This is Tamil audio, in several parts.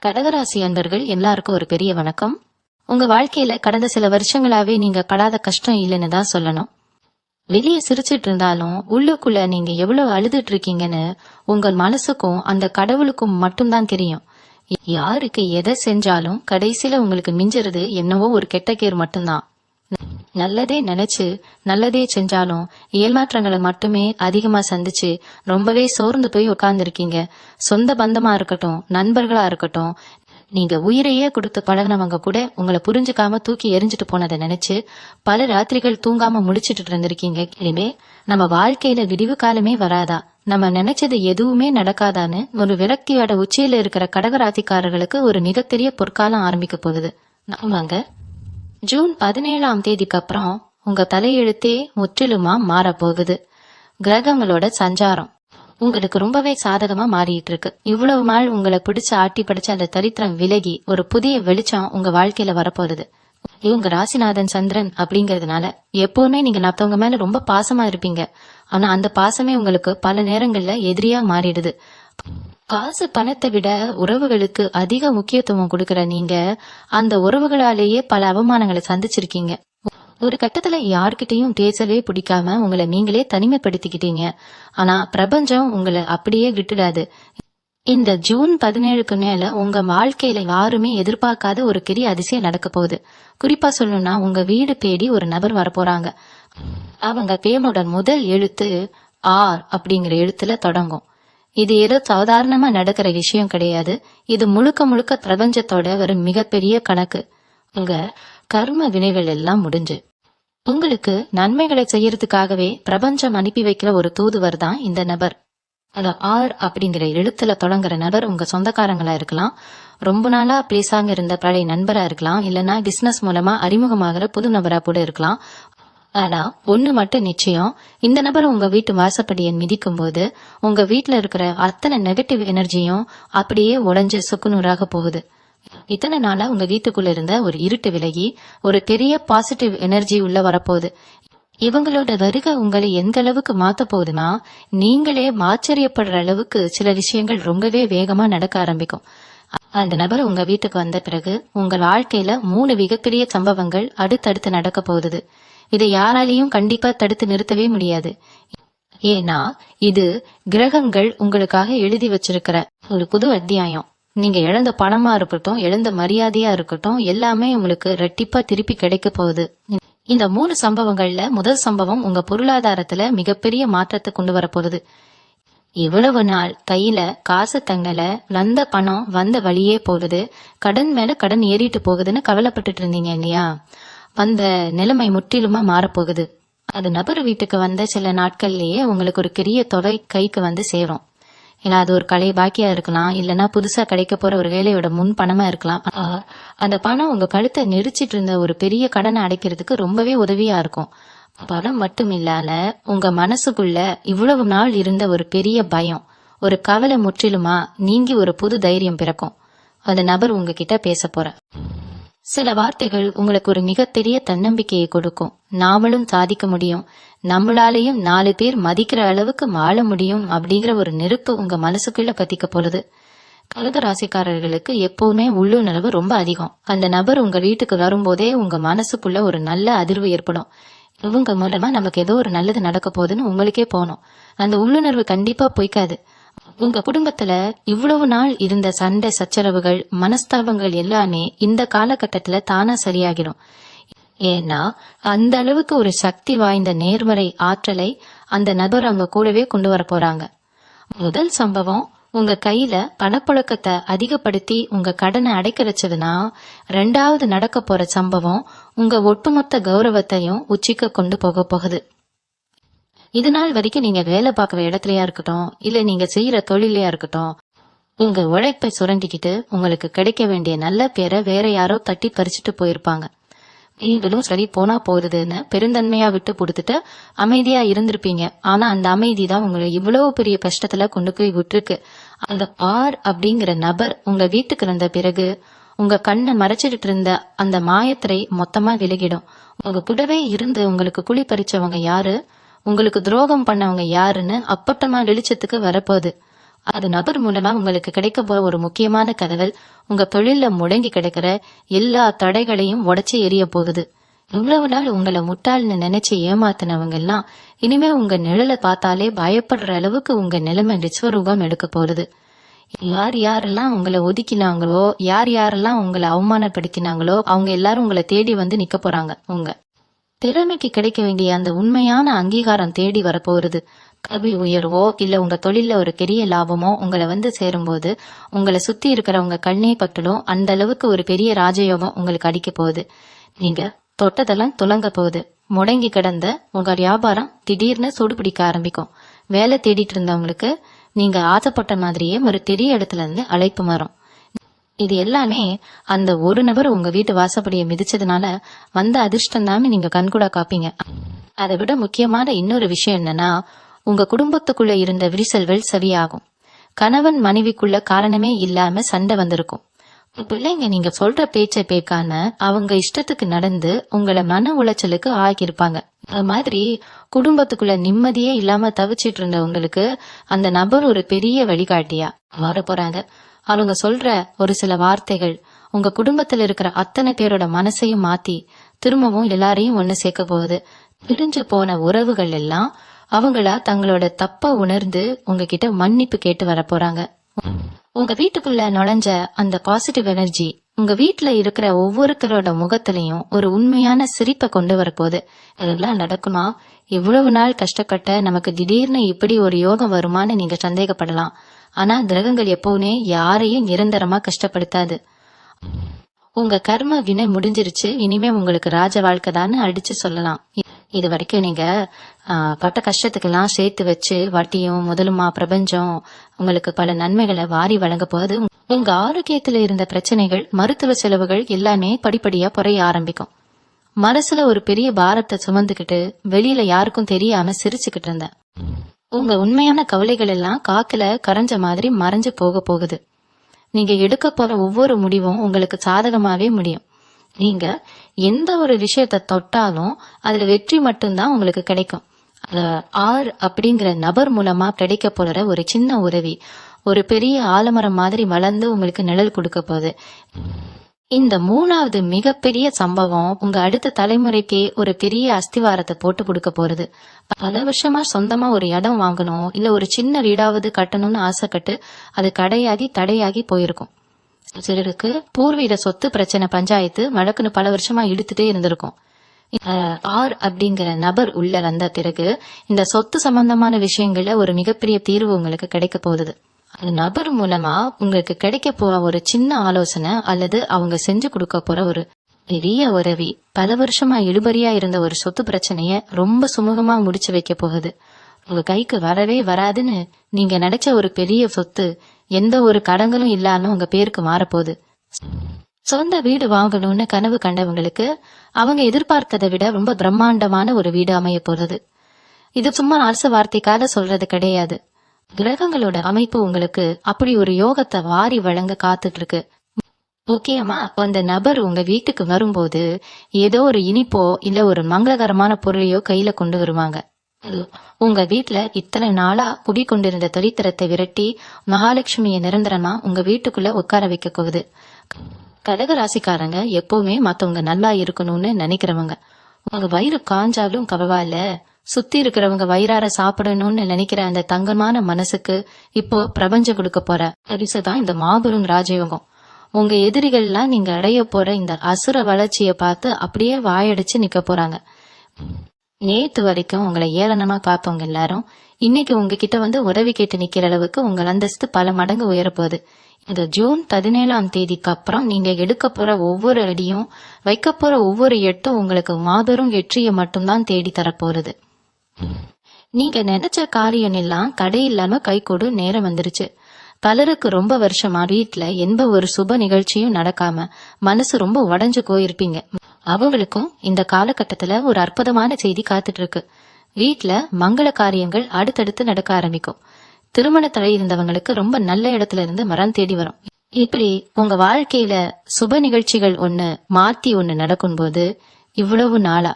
கடகராசி அன்பர்கள் எல்லாருக்கும் ஒரு பெரிய வணக்கம். உங்க வாழ்க்கையில கடந்த சில வருஷங்களாவே நீங்க படாத கஷ்டம் இல்லைன்னு தான் சொல்லணும். வெளியே சிரிச்சிட்டு இருந்தாலும் உள்ளுக்குள்ள நீங்க எவ்வளவு அழுதுட்டு இருக்கீங்கன்னு உங்கள் மனசுக்கும் அந்த கடவுளுக்கும் மட்டும்தான் தெரியும். யாருக்கு எதை செஞ்சாலும் கடைசியில உங்களுக்கு மிஞ்சுறது என்னவோ ஒரு கெட்ட கேர் மட்டும்தான். நல்லதே நினைச்சு நல்லதே செஞ்சாலும் ஏமாற்றங்களை மட்டுமே அதிகமா சந்திச்சு ரொம்பவே சோர்ந்து போய் உட்கார்ந்துருக்கீங்க. சொந்த பந்தமா இருக்கட்டும், நண்பர்களா இருக்கட்டும், நீங்க உயிரையே கொடுத்து பழகினவங்க கூட உங்களை புரிஞ்சுக்காம தூக்கி எரிஞ்சிட்டு போனதை நினைச்சு பல ராத்திரிகள் தூங்காம முடிச்சிட்டு இருந்திருக்கீங்க. இனிமே நம்ம வாழ்க்கையில விடிவு காலமே வராதா, நம்ம நினைச்சது எதுவுமே நடக்காதான்னு ஒரு விரக்தியோட உச்சியில இருக்கிற கடகராசிக்காரர்களுக்கு ஒரு மிகப்பெரிய பொற்காலம் ஆரம்பிக்க போகுது. ஆமாங்க, ஜூன் 17ஆம் தேதிக்கு அப்புறம் உங்க தலையெழுத்தே முற்றிலுமா மாறப்போகுது. கிரகங்களோட சஞ்சாரம் உங்களுக்கு ரொம்பவே சாதகமா மாறிட்டு இருக்கு. இவ்வளவு நாள் உங்களை பிடிச்சு ஆட்டி படிச்ச அந்த தரித்திரம் விலகி ஒரு புதிய வெளிச்சம் உங்க வாழ்க்கையில வரப்போகுது. இவங்க ராசிநாதன் சந்திரன் அப்படிங்கறதுனால எப்பவுமே நீங்க மத்தவங்க மேல ரொம்ப பாசமா இருப்பீங்க. ஆனா அந்த பாசமே உங்களுக்கு பல நேரங்கள்ல எதிரியா மாறிடுது. காசு பணத்தை விட உறவுகளுக்கு அதிக முக்கியத்துவம் கொடுக்கற நீங்க அந்த உறவுகளாலேயே பல அவமானங்களை சந்திச்சிருக்கீங்க. ஒரு கட்டத்துல யார்கிட்டையும் பேசவே பிடிக்காம உங்களை நீங்களே தனிமைப்படுத்திக்கிட்டீங்க. ஆனா பிரபஞ்சம் உங்களை அப்படியே விட்டுடாது. இந்த ஜூன் 17க்கு மேல உங்க வாழ்க்கையில யாருமே எதிர்பார்க்காத ஒரு பெரிய அதிசயம் நடக்க போகுது. குறிப்பா சொல்லணும்னா உங்க வீடு தேடி ஒரு நபர் வரப்போறாங்க. அவங்க பேரோட முதல் எழுத்து ஆர் அப்படிங்கிற எழுத்துல தொடங்கும். இது ஏதோ சாதாரணமா நடக்கிற விஷயம் கிடையாது. இது முழுக்க முழுக்க பிரபஞ்சத்தோட ஒரு மிகப்பெரிய கணக்கு. உங்க கர்ம வினைகள் எல்லாம் முடிஞ்சு உங்களுக்கு நன்மைகளை செய்யறதுக்காகவே பிரபஞ்சம் அனுப்பி வைக்கிற ஒரு தூதுவர் தான் இந்த நபர். அந்த ஆர் அப்படிங்கிற எழுத்துல தொடங்குற நபர் உங்க சொந்தக்காரங்களா இருக்கலாம், ரொம்ப நாளா பேசாம இருந்த பழைய நண்பரா இருக்கலாம், இல்லைன்னா பிசினஸ் மூலமா அறிமுகமாகிற புது நபரா கூட இருக்கலாம். ஆனா ஒண்ணு மட்டும் நிச்சயம், இந்த நபர் உங்க வீட்டு வாசப்படியை மிதிக்கும் போது உங்க வீட்டுல இருக்கிற அத்தனை நெகட்டிவ் எனர்ஜியும் அப்படியே உடைஞ்சு சுக்குநூறாக போகுது. இத்தனை நாளா உங்க வீட்டுக்குள்ள இருந்த ஒரு இருட்டு விலகி ஒரு பெரிய பாசிட்டிவ் எனர்ஜி உள்ள வரப்போகுது. இவங்களோட வருகை உங்களை எந்த அளவுக்கு மாத்த போகுதுன்னா, நீங்களே ஆச்சரியப்படுற அளவுக்கு சில விஷயங்கள் ரொம்பவே வேகமா நடக்க ஆரம்பிக்கும். அந்த நபர் உங்க வீட்டுக்கு வந்த பிறகு உங்கள் வாழ்க்கையில 3 மிகப்பெரிய சம்பவங்கள் அடுத்தடுத்து நடக்க போகுது. இதை யாராலையும் கண்டிப்பா தடுத்து நிறுத்தவே முடியாது. ஏன்னா இது கிரகங்கள் உங்களுக்காக எழுதி வச்சிருக்கிற ஒரு புது அத்தியாயம். நீங்க இழந்த பணமா இருக்கட்டும், இழந்த மரியாதையா இருக்கட்டும், எல்லாமே உங்களுக்கு ரெட்டிப்பா திருப்பி கிடைக்க போகுது. இந்த 3 சம்பவங்கள்ல முதல் சம்பவம் உங்க பொருளாதாரத்துல மிகப்பெரிய மாற்றத்தை கொண்டு வர போகுது. இவ்வளவு நாள் கையில காசு தங்கல, வந்த பணம் வந்த வழியே போகுது, கடன் மேல கடன் ஏறிட்டு போகுதுன்னு கவலைப்பட்டுட்டு இருந்தீங்க இல்லையா? அந்த நிலைமை முற்றிலுமா மாறப்போகுது. அது நபர் வீட்டுக்கு வந்த சில நாட்கள்லயே உங்களுக்கு ஒரு பெரிய தொகை கைக்கு வந்து சேரும். ஏன்னா அது ஒரு கலை பாக்கியா இருக்கலாம், இல்லைன்னா புதுசா கிடைக்க போற ஒரு வேலையோட முன் பணமா இருக்கலாம். அந்த பணம் உங்க கழுத்தை நெரிச்சிட்டு இருந்த ஒரு பெரிய கடனை அடைக்கிறதுக்கு ரொம்பவே உதவியா இருக்கும். பணம் மட்டும் இல்லாத உங்க மனசுக்குள்ள இவ்வளவு நாள் இருந்த ஒரு பெரிய பயம், ஒரு கவலை முற்றிலுமா நீங்கி ஒரு புது தைரியம் பிறக்கும். அந்த நபர் உங்ககிட்ட பேச போற சில வார்த்தைகள் உங்களுக்கு ஒரு மிகப்பெரிய தன்னம்பிக்கையை கொடுக்கும். நாமளும் சாதிக்க முடியும், நம்மளாலையும் 4 பேர் மதிக்கிற அளவுக்கு வாழ முடியும் அப்படிங்கிற ஒரு நெருப்பு உங்க மனசுக்குள்ள பத்திக்க போறது. கடக ராசிக்காரர்களுக்கு எப்பவுமே உள்ளுணர்வு ரொம்ப அதிகம். அந்த நபர் உங்க வீட்டுக்கு வரும்போதே உங்க மனசுக்குள்ள ஒரு நல்ல அதிர்வு ஏற்படும். இவங்க மூலமா நமக்கு ஏதோ ஒரு நல்லது நடக்க போகுதுன்னு உங்களுக்கே போகணும். அந்த உள்ளுணர்வு கண்டிப்பா பொய்க்காது. உங்க குடும்பத்துல இவ்வளவு நாள் இருந்த சண்டை சச்சரவுகள் மனஸ்தாபங்கள் எல்லாமே இந்த காலகட்டத்துல தானா சரியாகிடும். ஏன்னா அந்த அளவுக்கு ஒரு சக்தி வாய்ந்த நேர்மறை ஆற்றலை அந்த நபர் அவங்க கூடவே கொண்டு வர போறாங்க. முதல் சம்பவம் உங்க கையில பணப்புழக்கத்தை அதிகப்படுத்தி உங்க கடனை அடைக்க வச்சதுன்னா, 2வது நடக்க போற சம்பவம் உங்க ஒட்டுமொத்த கௌரவத்தையும் உச்சிக்கு கொண்டு போக போகுது. இது நாள் வரைக்கும் நீங்க வேலை பார்க்குற இடத்துலயா இருக்கட்டும், இல்ல நீங்க செய்யற தொழிலையா இருக்கட்டும், உங்க உழைப்பை சுரண்டிக்கிட்டு உங்களுக்கு கிடைக்க வேண்டிய நல்ல பேரை வேற யாரோ தட்டி பறிச்சுட்டு போயிருப்பாங்க. நீங்களும் சரி போனா போகுதுன்னு பெருந்தன்மையா விட்டு கொடுத்துட்டு அமைதியா இருந்திருப்பீங்க. ஆனா அந்த அமைதி தான் உங்களை இவ்வளவு பெரிய கஷ்டத்துல கொண்டு போய் விட்டுருக்கு. அந்த ஆர் அப்படிங்கிற நபர் உங்க வீட்டுக்கு வந்த பிறகு உங்க கண்ணை மறைச்சிட்டு இருந்த அந்த மாயத்திரை மொத்தமா விலகிடும். உங்க கூடவே இருந்து உங்களுக்கு குழி பறிச்சவங்க யாரு, உங்களுக்கு துரோகம் பண்ணவங்க யாருன்னு அப்பட்டமா வெளிச்சத்துக்கு வரப்போகுது. அது நபர் மூலமா உங்களுக்கு கிடைக்க போற ஒரு முக்கியமான தகவல் உங்க தொழில முடங்கி கிடக்கிற எல்லா தடைகளையும் உடைச்சு எரிய போகுது. இவ்வளவு நாள் உங்களை முட்டாள்னு நினைச்சு ஏமாத்தினவங்க எல்லாம் இனிமே உங்க நிழலை பார்த்தாலே பயப்படுற அளவுக்கு உங்க நிலைமை விஸ்வரூபம் எடுக்க போகுது. யார் யாரெல்லாம் உங்களை ஒதுக்கினாங்களோ, யார் யாரெல்லாம் உங்களை அவமானப்படுத்தினாங்களோ அவங்க எல்லாரும் உங்களை தேடி வந்து நிக்க போறாங்க. உங்க திறமைக்கு கிடைக்க வேண்டிய அந்த உண்மையான அங்கீகாரம் தேடி வரப்போகுது. கல்வி உயர்வோ இல்ல உங்க தொழில ஒரு பெரிய லாபமோ உங்களை வந்து சேரும்போது உங்களை சுத்தி இருக்கிறவங்க கண்ணே பட்டலும் அந்த அளவுக்கு ஒரு பெரிய ராஜயோகம் உங்களுக்கு அடிக்க போகுது. நீங்க தொட்டதெல்லாம் துலங்க போகுது. முடங்கி கிடந்த உங்க வியாபாரம் திடீர்னு சூடு பிடிக்க ஆரம்பிக்கும். வேலை தேடிட்டு இருந்தவங்களுக்கு நீங்க ஆசைப்பட்ட மாதிரியே ஒரு பெரிய இடத்துல இருந்து அழைப்பு வரும். இது எல்லாமே அந்த ஒரு நபர் உங்க வீட்டு வாசப்படியை மிதிச்சதுனால வந்த அதிர்ஷ்டம் தான் நீங்க கண்கூடா காப்பீங்க. அதை விட முக்கியமான இன்னொரு விஷயம் என்னன்னா, உங்க குடும்பத்துக்குள்ள இருந்த விரிசல்கள் சரியாகும். கணவன் மனைவிக்குள்ள காரணமே இல்லாம சண்டை வந்திருக்கும். பிள்ளைங்க நீங்க சொல்ற பேச்சை கேட்காம அவங்க இஷ்டத்துக்கு நடந்து உங்களை மன உளைச்சலுக்கு ஆகியிருப்பாங்க. அது மாதிரி குடும்பத்துக்குள்ள நிம்மதியே இல்லாம தவிச்சிட்டு இருந்த உங்களுக்கு அந்த நபர் ஒரு பெரிய வழிகாட்டியா வர போறாங்க. அவங்க சொல்ற ஒரு சில வார்த்தைகள் உங்க குடும்பத்துல இருக்கிற அத்தனை பேரோட மனசையும் மாத்தி திரும்பவும் எல்லாரையும் ஒண்ணு சேர்க்க போகுது. பிரிஞ்சு போன உறவுகள் எல்லாம் அவங்களா தங்களோட தப்ப உணர்ந்து உங்ககிட்ட மன்னிப்பு கேட்டு வர போறாங்க. உங்க வீட்டுக்குள்ள நுழைஞ்ச அந்த பாசிட்டிவ் எனர்ஜி உங்க வீட்டுல இருக்கிற ஒவ்வொருத்தரோட முகத்திலையும் ஒரு உண்மையான சிரிப்பை கொண்டு வரப்போகுது. இதெல்லாம் நடக்குமா? இவ்வளவு நாள் கஷ்டப்பட்ட நமக்கு திடீர்னு இப்படி ஒரு யோகம் வருமானு நீங்க சந்தேகப்படலாம். ஆனா கிரகங்கள் எப்பவுமே யாரையும் நிரந்தரமா கஷ்டப்படுத்தாது. உங்க கர்ம வினை முடிஞ்சிருச்சு, இனிமே உங்களுக்கு ராஜ வாழ்க்கை தான் அடிச்சு சொல்லலாம். இது வரைக்கும் நீங்க பட்ட கஷ்டத்துக்கெல்லாம் சேர்த்து வச்சு வட்டியும் முதலுமா பிரபஞ்சம் உங்களுக்கு பல நன்மைகளை வாரி வழங்க போது உங்க ஆரோக்கியத்துல இருந்த பிரச்சனைகள், மருத்துவ செலவுகள் எல்லாமே படிப்படியா குறைய ஆரம்பிக்கும். மனசுல ஒரு பெரிய பாரத்தை சுமந்துக்கிட்டு வெளியில யாருக்கும் தெரியாம சிரிச்சுக்கிட்டு இருந்தேன். உங்க உண்மையான கவலைகள் எல்லாம் காக்குல கரைஞ்ச மாதிரி மறைஞ்சு போக போகுது. நீங்க எடுக்க போற ஒவ்வொரு முடிவும் உங்களுக்கு சாதகமாவே முடியும். நீங்க எந்த ஒரு விஷயத்த தொட்டாலும் அதுல வெற்றி மட்டும்தான் உங்களுக்கு கிடைக்கும். ஆர் அப்படிங்கிற நபர் மூலமா கிடைக்க போற ஒரு சின்ன உதவி ஒரு பெரிய ஆலமரம் மாதிரி வளர்ந்து உங்களுக்கு நிழல் கொடுக்க போகுது. இந்த மூணாவது மிகப்பெரிய சம்பவம் உங்க அடுத்த தலைமுறைக்கே ஒரு பெரிய அஸ்திவாரத்தை போட்டு கொடுக்க போறது. பல வருஷமா சொந்தமா ஒரு இடம் வாங்கணும் இல்ல ஒரு சின்ன வீடாவது கட்டணும்னு ஆசைப்பட்டு அது தடையாகி போயிருக்கும். சிலருக்கு பூர்வீக சொத்து பிரச்சனை பஞ்சாயத்து வழக்குன்னு பல வருஷமா இழுத்துட்டே இருந்திருக்கும். ஆர் அப்படிங்கிற நபர் உள்ள வந்த பிறகு இந்த சொத்து சம்பந்தமான விஷயங்கள்ல ஒரு மிகப்பெரிய தீர்வு உங்களுக்கு கிடைக்க போகுது. அந்த நபர் மூலமா உங்களுக்கு கிடைக்க போற ஒரு சின்ன ஆலோசனை அல்லது அவங்க செஞ்சு கொடுக்க போற ஒரு பெரிய உதவி பல வருஷமா இழுபறியா இருந்த ஒரு சொத்து பிரச்சனைய ரொம்ப சுமூகமா முடிச்சு வைக்க போகுது. உங்க கைக்கு வரவே வராதுன்னு நீங்க நினைச்ச ஒரு பெரிய சொத்து எந்த ஒரு கடங்களும் இல்லாம உங்க பேருக்கு மாறப்போகுது. சொந்த வீடு வாங்கணும்னு கனவு கண்டவங்களுக்கு அவங்க எதிர்பார்த்ததை விட ரொம்ப பிரம்மாண்டமான ஒரு வீடு அமைய போறது. இது சும்மா அரசு வார்த்தைக்காக சொல்றது கிடையாது. கிரகங்களோட அமைப்பு உங்களுக்கு அப்படி ஒரு யோகத்தை வாரி வழங்க காத்துட்டு இருக்கு. முக்கியமா அந்த நபர் உங்க வீட்டுக்கு வரும்போது ஏதோ ஒரு இனிப்போ இல்ல ஒரு மங்களகரமான பொருளையோ கையில கொண்டு வருவாங்க. உங்க வீட்டுல இத்தனை நாளா குடிக்கொண்டிருந்த தரித்திரத்தை விரட்டி மகாலட்சுமிய நிரந்தரமா உங்க வீட்டுக்குள்ள உட்கார வைக்க போகுது. கடக ராசிக்காரங்க எப்பவுமே மத்தவங்க நல்லா இருக்கணும்னு நினைக்கிறவங்க. உங்க வயிறு காஞ்சாலும் பரவாயில்ல, சுத்தி இருக்கிறவங்க வயிறார சாப்பிடணும்னு நினைக்கிற அந்த தங்கமான மனசுக்கு இப்போ பிரபஞ்சம் கொடுக்க போற பரிசுதான் இந்த மாபெரும் ராஜயோகம். உங்க எதிரிகள்லாம் நீங்க அடைய போற இந்த அசுர வளர்ச்சியை பார்த்து அப்படியே வாயடிச்சு நிக்க போறாங்க. நேத்து வரைக்கும் உங்களை ஏளனமா பார்த்தவங்க எல்லாரும் இன்னைக்கு உங்ககிட்ட வந்து உதவி கேட்டு நிக்கிற அளவுக்கு உங்க அந்தஸ்து பல மடங்கு உயரப்போகுது. இந்த ஜூன் 17 அப்புறம் நீங்க எடுக்க போற ஒவ்வொரு அடியும் வைக்க போற ஒவ்வொரு எட்டும் உங்களுக்கு மாபெரும் வெற்றியை மட்டும்தான் தேடி தரப்போறது. நீங்க நினைச்ச காரியம் எல்லாம் தடை இல்லாம கைகூடு நேரம் வந்துருச்சு. பலருக்கு ரொம்ப வருஷமா வீட்டுல எந்த ஒரு சுப நிகழ்ச்சியும் நடக்காம மனசு ரொம்ப உடைஞ்சு போயிருப்பீங்க. அவங்களுக்கும் இந்த காலகட்டத்துல ஒரு அற்புதமான செய்தி காத்துட்டு இருக்கு. வீட்டுல மங்கள காரியங்கள் அடுத்தடுத்து நடக்க ஆரம்பிக்கும். திருமண தடை இருந்தவங்களுக்கு ரொம்ப நல்ல இடத்துல இருந்து மரம் தேடி வரும். இப்படி உங்க வாழ்க்கையில சுப நிகழ்ச்சிகள் மாத்தி நடக்கும் போது இவ்வளவு நாளா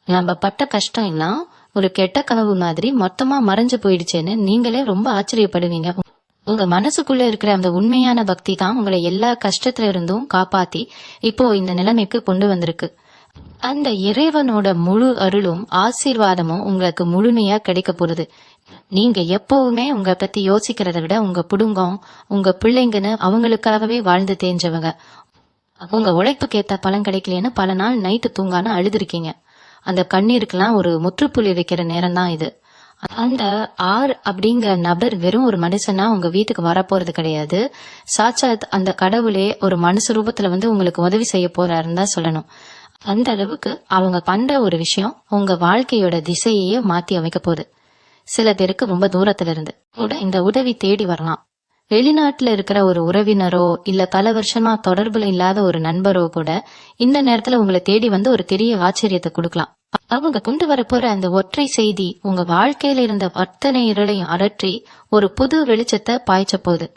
நம்ம பட்ட கஷ்டம் எல்லாம் ஒரு கெட்ட கனவு மாதிரி மொத்தமா மறைஞ்சு போயிடுச்சேன்னு நீங்களே ரொம்ப ஆச்சரியப்படுவீங்க. உங்க மனசுக்குள்ள இருக்கிற அந்த உண்மையான பக்தி தான் உங்களை எல்லா கஷ்டத்துல இருந்தும் காப்பாத்தி இப்போ இந்த நிலைமைக்கு கொண்டு வந்திருக்கு. அந்த இறைவனோட முழு அருளும் ஆசீர்வாதமும் உங்களுக்கு முழுமையா கிடைக்க போகுது. நீங்க எப்பவுமே உங்க பத்தி யோசிக்கிறத விட உங்க குடும்பம், உங்க பிள்ளைங்கன்னு அவங்களுக்காகவே வாழ்ந்து தேஞ்சவங்க. உங்க உழைப்புக்கு ஏத்த பலன் கிடைக்கலன்னு பல நாள் நைட்டு தூங்கான அழுதுருக்கீங்க. அந்த கண்ணீருக்கெல்லாம் ஒரு முற்றுப்புள்ளி வைக்கிற நேரம் தான் இது. அந்த ஆர் அப்படிங்கிற நபர் வெறும் ஒரு மனுஷனா உங்க வீட்டுக்கு வரப்போறது கிடையாது. சாட்சாத் அந்த கடவுளே ஒரு மனுஷ ரூபத்துல உங்களுக்கு உதவி செய்ய போறாருன்னு தான் சொல்லணும். அந்த அளவுக்கு அவங்க பண்ற ஒரு விஷயம் உங்க வாழ்க்கையோட திசையே மாத்தி அமைக்க போகுது. சில பேருக்கு ரொம்ப தூரத்துல இருந்து கூட இந்த உதவி தேடி வரலாம். வெளிநாட்டுல இருக்கிற ஒரு உறவினரோ இல்ல பல வருஷமா தொடர்புல இல்லாத ஒரு நண்பரோ கூட இந்த நேரத்துல உங்களை தேடி வந்து ஒரு பெரிய ஆச்சரியத்தை கொடுக்கலாம். அவங்க கொண்டு வரப்போற அந்த ஒற்றை செய்தி உங்க வாழ்க்கையில இருந்த அத்தனை இருளையும் அகற்றி ஒரு புது வெளிச்சத்தை பாய்ச்ச போகுது.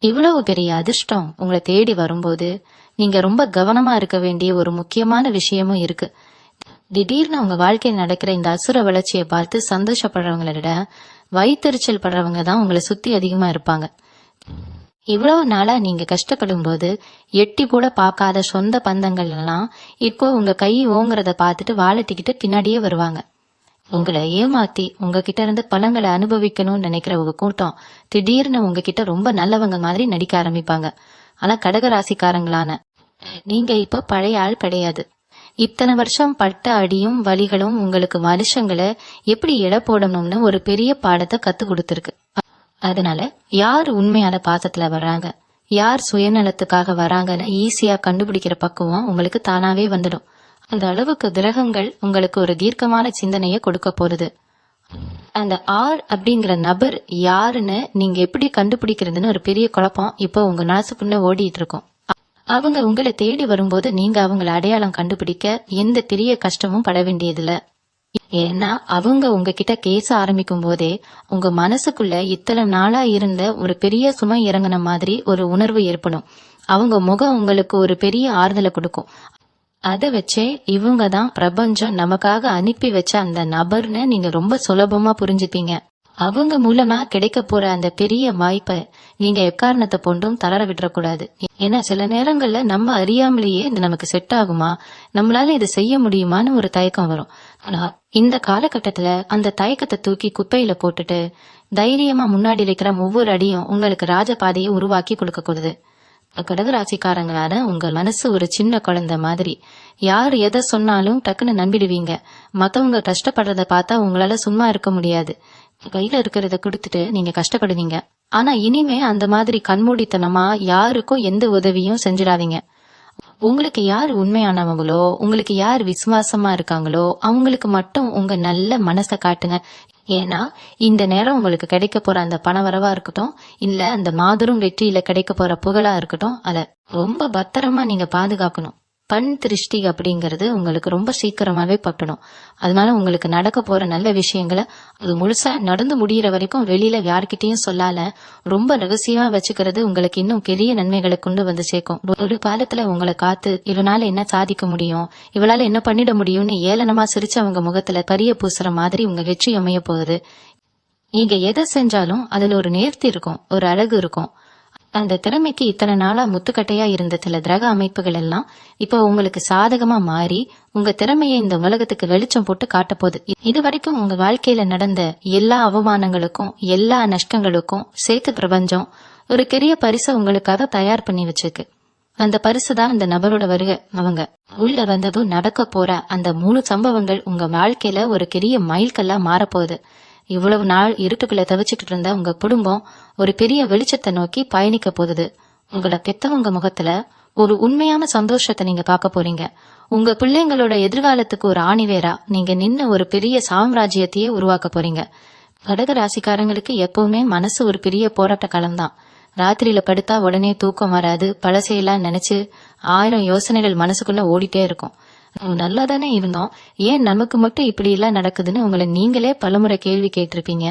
இவ்வளவு பெரிய அதிர்ஷ்டம் உங்களை தேடி வரும்போது நீங்க ரொம்ப கவனமா இருக்க வேண்டிய ஒரு முக்கியமான விஷயமும் இருக்கு. திடீர்னு உங்க வாழ்க்கையில் நடக்கிற இந்த அசுர வளர்ச்சியை பார்த்து சந்தோஷப்படுறவங்களை விட வயிற்றுச்சல் படுறவங்க தான் உங்களை சுத்தி அதிகமா இருப்பாங்க. இவ்வளவு நாளா நீங்க கஷ்டப்படும் போது எட்டி கூட பார்க்காத சொந்த பந்தங்கள் எல்லாம் இப்போ உங்க கை ஓங்குறத பார்த்துட்டு வாழட்டிக்கிட்டு பின்னாடியே வருவாங்க. உங்களை ஏமாத்தி உங்ககிட்ட இருந்து பலங்களை அனுபவிக்கணும்னு நினைக்கிற உங்க கூட்டம் திடீர்னு உங்ககிட்ட ரொம்ப நல்லவங்க மாதிரி நடிக்க ஆரம்பிப்பாங்க. ஆனா கடகராசிக்காரங்களான நீங்க இப்ப பழைய ஆள் கிடையாது. இத்தனை வருஷம் பட்ட அடியும் வலிகளும் உங்களுக்கு மனுஷங்களை எப்படி எடை போடணும்னு ஒரு பெரிய பாடத்தை கத்து கொடுத்துருக்கு. அதனால யார் உண்மையான பாசத்துல வர்றாங்க, யார் சுயநலத்துக்காக வராங்கன்னு ஈஸியா கண்டுபிடிக்கிற பக்குவம் உங்களுக்கு தானாவே வந்துடும். அந்த அளவுக்கு கிரகங்கள் உங்களுக்கு ஒரு தீர்க்கமான சிந்தனையை கொடுக்க போறது. அந்த ஆர் அப்படிங்கிற நபர் யாருன்னு நீங்க எப்படி கண்டுபிடிக்கிறதுன்னு ஒரு பெரிய குழப்பம் இப்போ உங்க மனசுக்குள்ள ஓடிட்டு இருக்கும். அவங்க உங்களை தேடி வரும்போது நீங்க அவங்களை அடையாளம் கண்டுபிடிக்க எந்த பெரிய கஷ்டமும் பட வேண்டியதில்ல. ஏன்னா அவங்க உங்ககிட்ட கேச ஆரம்பிக்கும் போதே உங்க மனசுக்குள்ள இத்தனை நாளா இருந்த ஒரு பெரிய சுமை இறங்கின மாதிரி ஒரு உணர்வு ஏற்படும். அவங்க முகம் உங்களுக்கு ஒரு பெரிய ஆறுதலை கொடுக்கும். அதை வச்சே இவங்க தான் பிரபஞ்சம் நமக்காக அனுப்பி வச்ச அந்த நபர்னு நீங்க ரொம்ப சுலபமா புரிஞ்சுப்பீங்க. அவங்க மூலமா கிடைக்க போற அந்த பெரிய வாய்ப்பை நீங்க எக்காரணத்தை கொண்டும் தளர விடக்கூடாது. ஏன்னா சில நேரங்கள்ல நம்ம அறியாமலேயே இது நமக்கு செட் ஆகுமா, நம்மளால இதை செய்ய முடியுமான்னு ஒரு தயக்கம் வரும். ஆனா இந்த காலகட்டத்துல அந்த தயக்கத்தை தூக்கி குப்பையில போட்டுட்டு தைரியமா முன்னாடி வைக்கிற ஒவ்வொரு அடியும் உங்களுக்கு ராஜபாதையை உருவாக்கி கொடுக்க கூடாது. கடகராசிக்காரங்களான உங்க மனசு ஒரு சின்ன குழந்தை மாதிரி. யார் எதை சொன்னாலும் டக்குன்னு நம்பிடுவீங்க. மத்தவங்க கஷ்டப்படுறத பார்த்தா உங்களால சும்மா இருக்க முடியாது. கையில இருக்கிறத கொடுத்துட்டு நீங்க கஷ்டப்படுவீங்க. ஆனா இனிமே அந்த மாதிரி கண்மூடித்தனமா யாருக்கும் எந்த உதவியும் செஞ்சிடாதீங்க. உங்களுக்கு யார் உண்மையானவங்களோ, உங்களுக்கு யார் விசுவாசமா இருக்காங்களோ அவங்களுக்கு மட்டும் உங்க நல்ல மனசை காட்டுங்க. ஏன்னா இந்த நேரம் உங்களுக்கு கிடைக்க போற அந்த பணவரவா இருக்கட்டும், இல்ல அந்த மாபெரும் வெற்றியில கிடைக்க போற புகழா இருக்கட்டும், அத ரொம்ப பத்திரமா நீங்க பாதுகாக்கணும். பண் திருஷ்டி அப்படிங்கறது உங்களுக்கு ரொம்ப சீக்கிரமாவே பட்டணும். அதனால உங்களுக்கு நடக்க போற நல்ல விஷயங்களை அது முழுசா நடந்து முடிகிற வரைக்கும் வெளியில யார்கிட்டயும் சொல்லால ரொம்ப ரகசியமா வச்சுக்கிறது உங்களுக்கு இன்னும் பெரிய நன்மைகளை கொண்டு வந்து சேர்க்கும். ஒரு காலத்துல உங்களை காத்து இவனால என்ன சாதிக்க முடியும், இவளால என்ன பண்ணிட முடியும்னு ஏளனமா சிரிச்சு அவங்க முகத்துல கரிய பூசுற மாதிரி உங்க வெற்றி அமைய போகுது. நீங்க எதை செஞ்சாலும் அதுல ஒரு நேர்த்தி இருக்கும், ஒரு அழகு இருக்கும். அந்த திறமைக்கு இத்தனை நாளா முத்துக்கட்டையா இருந்த சில கிரக அமைப்புகள் எல்லாம் இப்போ உங்களுக்கு சாதகமா மாறி உங்க திறமையை இந்த உலகத்துக்கு வெளிச்சம் போட்டு காட்ட போகுது. இது வரைக்கும் உங்க வாழ்க்கையில நடந்த எல்லா அவமானங்களுக்கும் எல்லா நஷ்டங்களுக்கும் சேர்த்து பிரபஞ்சம் ஒரு பெரிய பரிசை உங்களுக்காக தயார் பண்ணி வச்சிருக்கு. அந்த பரிசுதான் அந்த நபரோட வருகை. அவங்க உள்ள வந்ததும் நடக்க போற அந்த 3 சம்பவங்கள் உங்க வாழ்க்கையில ஒரு பெரிய மைல்கல்லா மாறப்போகுது. இவ்வளவு நாள் இருட்டுக்குள்ள தவிச்சுக்கிட்டு இருந்த உங்க குடும்பம் ஒரு பெரிய வெளிச்சத்தை நோக்கி பயணிக்க போகுது. உங்களை பெத்தவங்க முகத்துல ஒரு உண்மையான சந்தோஷத்தை நீங்க பார்க்க போறீங்க. உங்க பிள்ளைங்களோட எதிர்காலத்துக்கு ஒரு ஆணிவேரா நீங்க நின்று ஒரு பெரிய சாம்ராஜ்யத்தையே உருவாக்க போறீங்க. கடக ராசிக்காரங்களுக்கு எப்பவுமே மனசு ஒரு பெரிய போராட்ட காலம்தான். ராத்திரியில படுத்தா உடனே தூக்கம் வராது. பழசையெல்லாம் நினைச்சு 1000 யோசனைகள் மனசுக்குள்ள ஓடிட்டே இருக்கும். நல்லா தானே இருந்தோம், ஏன் நமக்கு மட்டும் இப்படி எல்லாம் நடக்குதுன்னு உங்களை நீங்களே பலமுறை கேள்வி கேட்டிருப்பீங்க.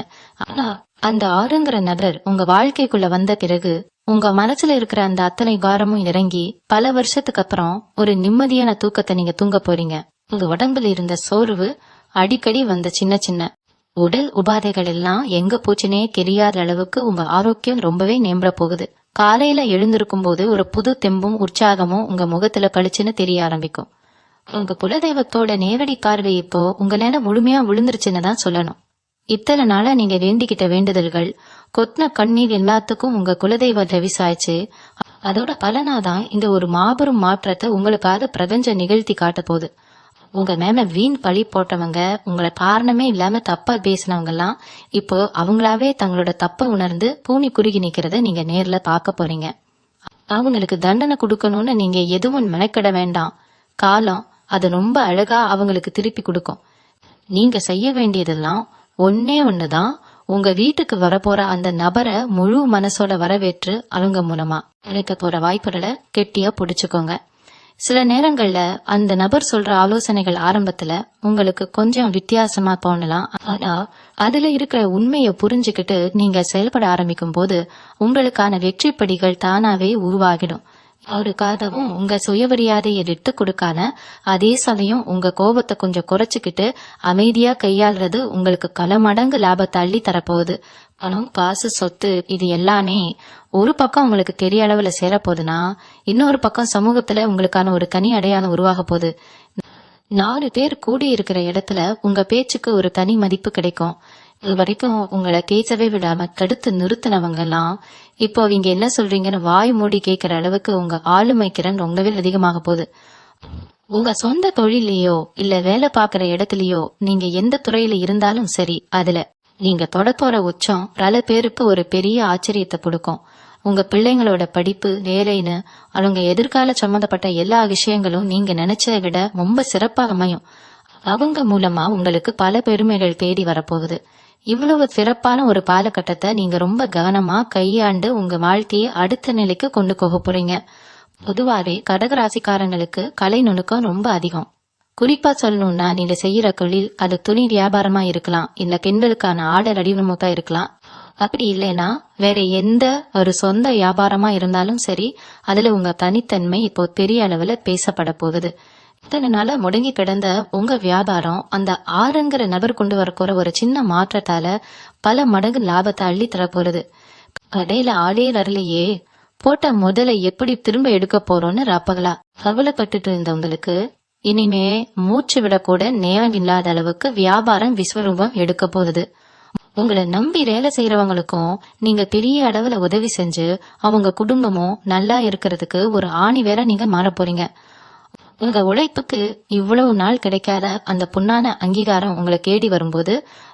ஆனா அந்த ஆறுங்கிற நபர் உங்க வாழ்க்கைக்குள்ள வந்த பிறகு உங்க மனசுல இருக்கிற அந்த அத்தனை காரமும் இறங்கி பல வருஷத்துக்கு அப்புறம் ஒரு நிம்மதியான தூக்கத்தை நீங்க தூங்க போறீங்க. உங்க உடம்புல இருந்த சோர்வு, அடிக்கடி வந்த சின்ன சின்ன உடல் உபாதைகள் எல்லாம் எங்க போச்சுனே தெரியாத அளவுக்கு உங்க ஆரோக்கியம் ரொம்பவே மேம்பட போகுது. காலையில எழுந்திருக்கும் போது ஒரு புது தெம்பும் உற்சாகமும் உங்க முகத்துல பளிச்சுன்னு தெரிய ஆரம்பிக்கும். உங்க குலதெய்வத்தோட நேரடி பார்வை இப்போ உங்க மேல முழுமையா விழுந்துருச்சுன்னு தான் சொல்லணும். இத்தனை நாளா நீங்க வேண்டிக்கிட்ட வேண்டுதல்கள், கொத்தின கண்ணீர் எல்லாத்துக்கும் உங்க குலதெய்வ தவிசாய்ச்சு. அதோட பலனாதான் இந்த ஒரு மாபெரும் மாற்றத்தை உங்களுக்காக பிரபஞ்சம் நிகழ்த்தி காட்ட போகுது. உங்க மேல வீண் பழி போட்டவங்க, உங்களை காரணமே இல்லாம தப்பா பேசினவங்க எல்லாம் இப்போ அவங்களாவே தங்களோட தப்ப உணர்ந்து பூமி குறுகி நிக்கிறத நீங்க நேர்ல பார்க்க போறீங்க. அவங்களுக்கு தண்டனை கொடுக்கணும்னு நீங்க எதுவும் மெனக்கிட வேண்டாம். காலம் அது ரொம்ப அழகா அவங்களுக்கு திருப்பி கொடுக்கும். நீங்க செய்ய வேண்டியதெல்லாம் ஒன்னே ஒண்ணுதான். உங்க வீட்டுக்கு வரப்போற அந்த நபரை முழு மனசோட வரவேற்று அவங்க மூலமா கிடைக்க போற வாய்ப்புகளை கெட்டியா புடிச்சுக்கோங்க. சில நேரங்கள்ல அந்த நபர் சொல்ற ஆலோசனைகள் ஆரம்பத்துல உங்களுக்கு கொஞ்சம் வித்தியாசமா தோணலாம். ஆனா அதுல இருக்கிற உண்மையை புரிஞ்சுக்கிட்டு நீங்க செயல்பட ஆரம்பிக்கும் போது உங்களுக்கான வெற்றி படிகள் தானாவே உருவாகிடும். அவருக்காகவும் உங்க சுயமரியாதையை விட்டு கொடுக்காம அதே சமயம் உங்க கோபத்தை கொஞ்சம் குறைச்சுக்கிட்டு அமைதியா கையாளுறது உங்களுக்கு பல மடங்கு லாபத்தை அள்ளி தரப்போகுது. பணம், காசு, சொத்து இது எல்லாமே ஒரு பக்கம் உங்களுக்கு பெரிய அளவுல சேரப்போகுதுன்னா இன்னொரு பக்கம் சமூகத்துல உங்களுக்கான ஒரு தனி அடையாளம் உருவாக போகுது. 4 பேர் கூடி இருக்கிற இடத்துல உங்க பேச்சுக்கு ஒரு தனி மதிப்பு கிடைக்கும். இது வரைக்கும் உங்களை பேசவே விடாம தடுத்து நிறுத்தினவங்க எல்லாம் இப்போ அவங்க என்ன சொல்றீங்கன்னு வாய் மூடி கேட்கிற அளவுக்கு உங்க ஆளுமை திறன் ரொம்பவே அதிகமாக போகுது. உங்க சொந்த தொழிலையோ இல்ல வேலை பார்க்கிற இடத்துலயோ நீங்க எந்த துறையில இருந்தாலும் சரி, அதுல நீங்க தொடப்போற உச்சம் பல பேருக்கு ஒரு பெரிய ஆச்சரியத்தை கொடுக்கும். உங்க பிள்ளைங்களோட படிப்பு, வேலைன்னு அவங்க எதிர்கால சம்பந்தப்பட்ட எல்லா விஷயங்களும் நீங்க நினைச்சதை விட ரொம்ப சிறப்பா அமையும். அவங்க மூலமா உங்களுக்கு பல பெருமைகள் தேடி வரப்போகுது. இவ்வளவு சிறப்பான ஒரு காலகட்டத்தை நீங்க ரொம்ப கவனமா கையாண்டு உங்க வாழ்க்கையை அடுத்த நிலைக்கு கொண்டு போக போறீங்க. பொதுவாவே கடகராசிக்காரங்களுக்கு கலை நுணுக்கம் ரொம்ப அதிகம். குறிப்பா சொல்லணும்னா நீங்க செய்யற தொழில் அது துணி வியாபாரமா இருக்கலாம், இல்ல பெண்களுக்கான ஆடர் அடிவமத்தா இருக்கலாம். அப்படி இல்லைன்னா வேற எந்த ஒரு சொந்த வியாபாரமா இருந்தாலும் சரி, அதுல உங்க தனித்தன்மை இப்போ பெரிய அளவுல பேசப்பட போகுது. இத்தனை நாள முடங்கி கிடந்த உங்க வியாபாரம் அந்த ஆறுங்கிற நபர் கொண்டு வரப்போற ஒரு சின்ன மாற்றத்தால பல மடங்கு லாபத்தை அள்ளி தரப்போறது. கடையில ஆளே வரலையே, போட்ட முதல்ல எப்படி திரும்ப எடுக்க போறோம்னு ராப்பகலா கவலைப்பட்டுட்டு இருந்தவங்களுக்கு இனிமே மூச்சு விடக்கூட நேரம் இல்லாத அளவுக்கு வியாபாரம் விஸ்வரூபம் எடுக்க போகுது. உங்களை நம்பி வேலை செய்யறவங்களுக்கும் நீங்க பெரிய அளவுல உதவி செஞ்சு அவங்க குடும்பமும் நல்லா இருக்கிறதுக்கு ஒரு ஆணி வேற நீங்க மாற போறீங்க. உங்க உழைப்புக்கு இவ்வளவு நாள் கிடைக்காத அந்த பொன்னான அங்கீகாரம் உங்களை தேடி வரும்போது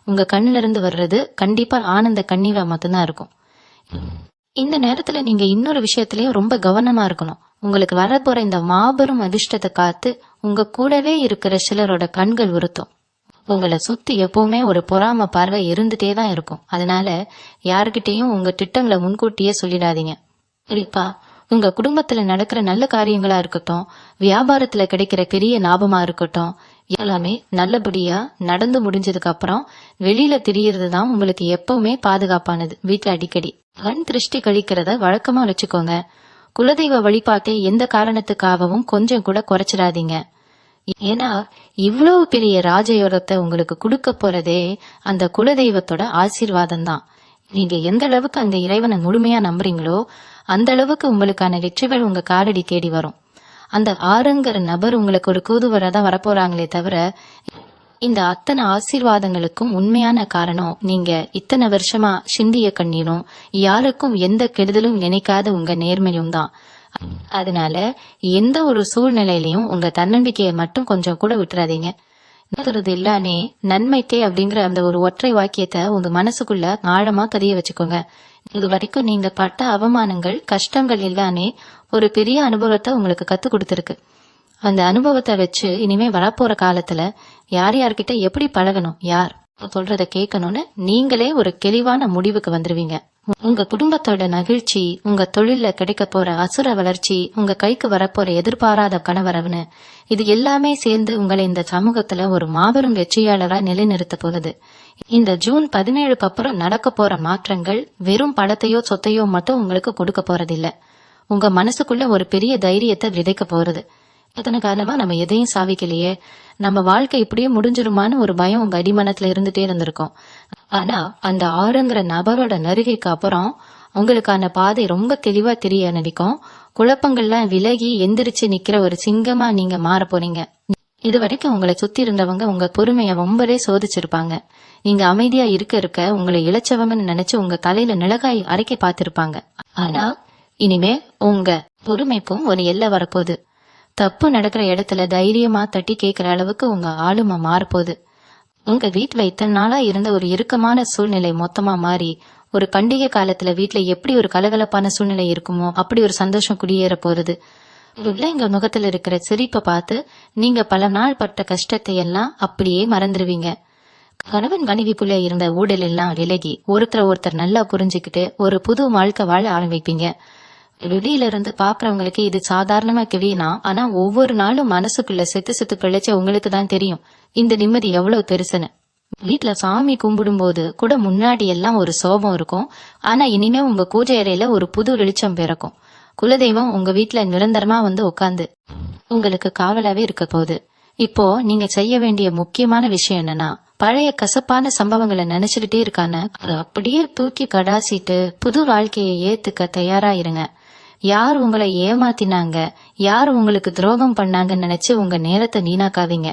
உங்க கண்ணுல இருந்து வர்றது கண்டிப்பா ஆனந்த கண்ணீரா மட்டும்தான் இருக்கும். இந்த நேரத்துல நீங்க இன்னொரு விஷயத்திலயும் ரொம்ப கவனமா இருக்கணும். உங்களுக்கு வரப்போற இந்த மாபெரும் அதிர்ஷ்டத்தை காத்து உங்க கூடவே இருக்கிற சிலரோட கண்கள் உறுத்தும். உங்களை சுத்தி எப்பவுமே ஒரு பொறாம பார்வை இருந்துட்டே தான் இருக்கும். அதனால யாருகிட்டையும் உங்க திட்டங்களை முன்கூட்டியே சொல்லிடாதீங்க. குறிப்பா உங்க குடும்பத்துல நடக்கிற நல்ல காரியங்களா இருக்கட்டும், வியாபாரத்துல கிடைக்கிற பெரிய லாபமா இருக்கட்டும், எல்லாமே நல்லபடியா நடந்து முடிஞ்சதுக்கு அப்புறம் வெளியில தெரியறது தான் உங்களுக்கு எப்பவுமே பாதுகாப்பானது. வீட்டுல அடிக்கடி கண் திருஷ்டி கழிக்கிறத வழக்கமா வச்சுக்கோங்க. குலதெய்வ வழிபாட்டை எந்த காரணத்துக்காகவும் கொஞ்சம் கூட குறைச்சிடாதீங்க. ஏன்னா இவ்வளவு பெரிய ராஜயோகத்தை உங்களுக்கு கொடுக்க போறதே அந்த குலதெய்வத்தோட ஆசீர்வாதம் தான். நீங்க எந்த அளவுக்கு அந்த இறைவனை முழுமையா நம்புறீங்களோ அந்த அளவுக்கு உங்களுக்கான வெற்றிகள் உங்க காலடி தேடி வரும். அந்த ஆறுங்கிற நபர் உங்களுக்கு ஒரு தூதுவராதான் வரப்போறாங்களே தவிர இந்த அத்தனை ஆசீர்வாதங்களுக்கும் உண்மையான காரணம் நீங்க இத்தனை வருஷமா சிந்திய கண்ணீரும் யாருக்கும் எந்த கெடுதலும் நினைக்காத உங்க நேர்மையும் தான். அதனால எந்த ஒரு சூழ்நிலையிலையும் உங்க தன்னம்பிக்கையை மட்டும் கொஞ்சம் கூட விட்டுறாதீங்க. எல்லாமே நன்மைக்கே அப்படிங்கிற அந்த ஒரு ஒற்றை வாக்கியத்தை உங்க மனசுக்குள்ள ஆழமா பதிய வச்சுக்கோங்க. இது வரைக்கும் நீங்க பட்ட அவமானங்கள், கஷ்டங்கள் எல்லாமே ஒரு பெரிய அனுபவத்தை உங்களுக்கு கத்து கொடுத்துருக்கு. அந்த அனுபவத்தை வச்சு இனிமே வரப்போற காலத்துல யார் யார்கிட்ட எப்படி பழகணும், யார் சொல்றத கேட்கணும்னு நீங்களே ஒரு தெளிவான முடிவுக்கு வந்துருவீங்க. உங்க குடும்பத்தோட மகிழ்ச்சி, உங்க தொழில கிடைக்க போற அசுர வளர்ச்சி, உங்க கைக்கு வரப்போற எதிர்பாராத கணவரவுன்னு இது எல்லாமே சேர்ந்து உங்களை இந்த சமூகத்துல ஒரு மாபெரும் வெற்றியாளரா நிலைநிறுத்த போகுது. இந்த ஜூன் 17 அப்புறம் நடக்க போற மாற்றங்கள் வெறும் பணத்தையோ சொத்தையோ மட்டும் உங்களுக்கு கொடுக்க போறதில்ல. உங்க மனசுக்குள்ள ஒரு பெரிய தைரியத்தை விதைக்க போறது. அதன காரணமா நம்ம எதையும் சாதிக்கலையே, நம்ம வாழ்க்கை இப்படியே முடிஞ்சிருமான்னு ஒரு பயம் உங்க அடிமனத்துல இருந்துட்டே இருந்திருக்கும். ஆனா அந்த ஆறுங்கிற நபரோட நெருகைக்கு அப்புறம் உங்களுக்கான பாதை ரொம்ப தெளிவா தெரிய ஆரம்பிக்கும். குழப்பங்கள்லாம் விலகி எந்திரிச்சு நிக்கிற ஒரு சிங்கமா நீங்க மாற போறீங்க. இது வரைக்கும் உங்களை சுத்தி இருந்தவங்க உங்க பொறுமைய ரொம்பவே சோதிச்சிருப்பாங்க. நீங்க அமைதியா இருக்க இருக்க உங்களை இளைச்சவங்கன்னு நினைச்சு உங்க தலையில மிளகாய் அரைக்க பார்த்திருப்பாங்க. ஆனா இனிமே உங்க பொறுமைக்கும் ஒரு எல்லை வரப்போகுது. தப்பு நடக்கிற இடத்துல தைரியமா தட்டி கேட்கிற அளவுக்கு உங்க ஆளுமை மாறப்போகுது. உங்க வீட்டுல இத்தனை நாளா இருந்த ஒரு இறுக்கமான சூழ்நிலை மொத்தமா மாறி ஒரு பண்டிகை காலத்துல வீட்டுல எப்படி ஒரு கலகலப்பான சூழ்நிலை இருக்குமோ அப்படி ஒரு சந்தோஷம் குடியேற போறது. பிள்ளைங்க முகத்துல இருக்கிற சிரிப்பை பார்த்து நீங்க பல நாள் பட்ட கஷ்டத்தை எல்லாம் அப்படியே மறந்துடுவீங்க. கணவன் மனைவிக்குள்ள இருந்த ஊழல் எல்லாம் விலகி ஒருத்தர் நல்லா புரிஞ்சுக்கிட்டு ஒரு புது வாழ்க்கை வாழ ஆரம்பிப்பீங்க. வெளியில இருந்து பாக்குறவங்களுக்கு இது சாதாரணமா கிழினா, ஆனா ஒவ்வொரு நாளும் மனசுக்குள்ள செத்து செத்து பிழைச்ச உங்களுக்கு தான் தெரியும் இந்த நிம்மதி எவ்வளவு பெருசுன்னு. வீட்டுல சாமி கும்பிடும் போது கூட முன்னாடி எல்லாம் ஒரு சோபம் இருக்கும். ஆனா இனிமே உங்க பூஜை அறையில ஒரு புது வெளிச்சம் பிறக்கும். குலதெய்வம் உங்க வீட்டுல நிரந்தரமா வந்து உட்கார்ந்து உங்களுக்கு காவலாவே இருக்க போகுது. இப்போ நீங்க செய்ய வேண்டிய முக்கியமான விஷயம் என்னன்னா, பழைய கசப்பான சம்பவங்களை நினைச்சுக்கிட்டே இருக்கான அதை அப்படியே தூக்கி கடாசிட்டு புது வாழ்க்கையை ஏத்துக்க தயாரா இருங்க. யார் உங்களை ஏமாத்தினாங்க, யார் உங்களுக்கு துரோகம் பண்ணாங்கன்னு நினைச்சு உங்க நேரத்தை வீணாக்காதீங்க.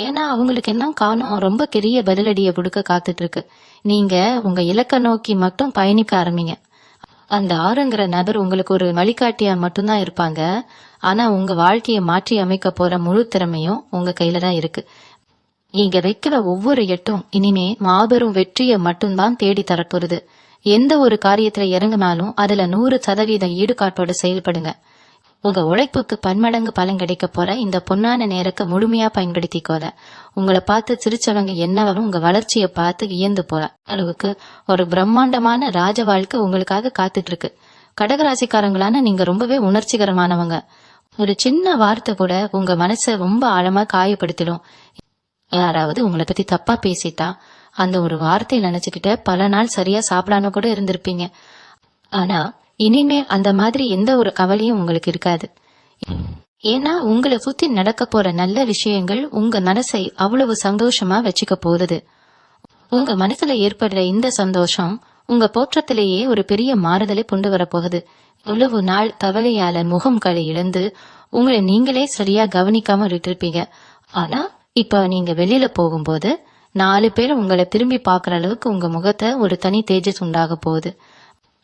ஏன்னா அவங்களுக்கு என்ன காலம் ரொம்ப பெரிய பதிலடியை கொடுக்க காத்துட்டு இருக்கு. நீங்க உங்க இலக்க நோக்கி மட்டும் பயணிக்க ஆரம்பிங்க. அந்த ஆறுங்கிற நபர் உங்களுக்கு ஒரு வழிகாட்டியா மட்டும்தான் இருப்பாங்க. ஆனா உங்க வாழ்க்கையை மாற்றி அமைக்க போற முழு திறமையும் உங்க கையில தான் இருக்கு. நீங்க வைக்கிற ஒவ்வொரு எட்டும் இனிமே மாபெரும் வெற்றியை மட்டும்தான் தேடி தரப்போறது. எந்த ஒரு காரியத்துல இறங்கினாலும் அதுல 100% ஈடுகாட்டோட செயல்படுங்க. உங்க உழைப்புக்கு பன்மடங்கு பலன் கிடைக்க போற இந்த பொன்னான நேரத்தை முழுமையா பயன்படுத்திக்கோல. உங்களை பார்த்து சிரிச்சவங்க என்னவரும் உங்க வளர்ச்சியை பார்த்து வியந்து போற அளவுக்கு ஒரு பிரம்மாண்டமான ராஜ வாழ்க்கை உங்களுக்காக காத்துட்டு இருக்கு. கடகராசிக்காரங்களான நீங்க ரொம்பவே உணர்ச்சிகரமானவங்க. ஒரு சின்ன வார்த்தை கூட உங்க மனசை ரொம்ப ஆழமா காயப்படுத்திடும். யாராவது உங்களை பத்தி தப்பா பேசிட்டா அந்த ஒரு வார்த்தையை நினைச்சுக்கிட்ட பல நாள் சரியா சாப்பிடாம கூட இருந்திருப்பீங்க. ஆனா இனிமே அந்த மாதிரி எந்த ஒரு கவலையும் உங்களுக்கு இருக்காது. ஏன்னா உங்களை சுத்தி நடக்க போற நல்ல விஷயங்கள் உங்க மனசை அவ்வளவு சந்தோஷமா வச்சுக்க போகுது. உங்க மனசுல ஏற்படுற இந்த சந்தோஷம் உங்க தோற்றத்திலேயே ஒரு பெரிய மாறுதலை கொண்டு வரப்போகுது. இவ்வளவு நாள் கவலையால முகம் களை இழந்து உங்களை நீங்களே சரியா கவனிக்காம விட்டுருப்பீங்க. ஆனா இப்ப நீங்க வெளியில போகும்போது 4 பேர் உங்களை திரும்பி பாக்குற அளவுக்கு உங்க முகத்தை ஒரு தனி தேஜஸ் உண்டாக போகுது.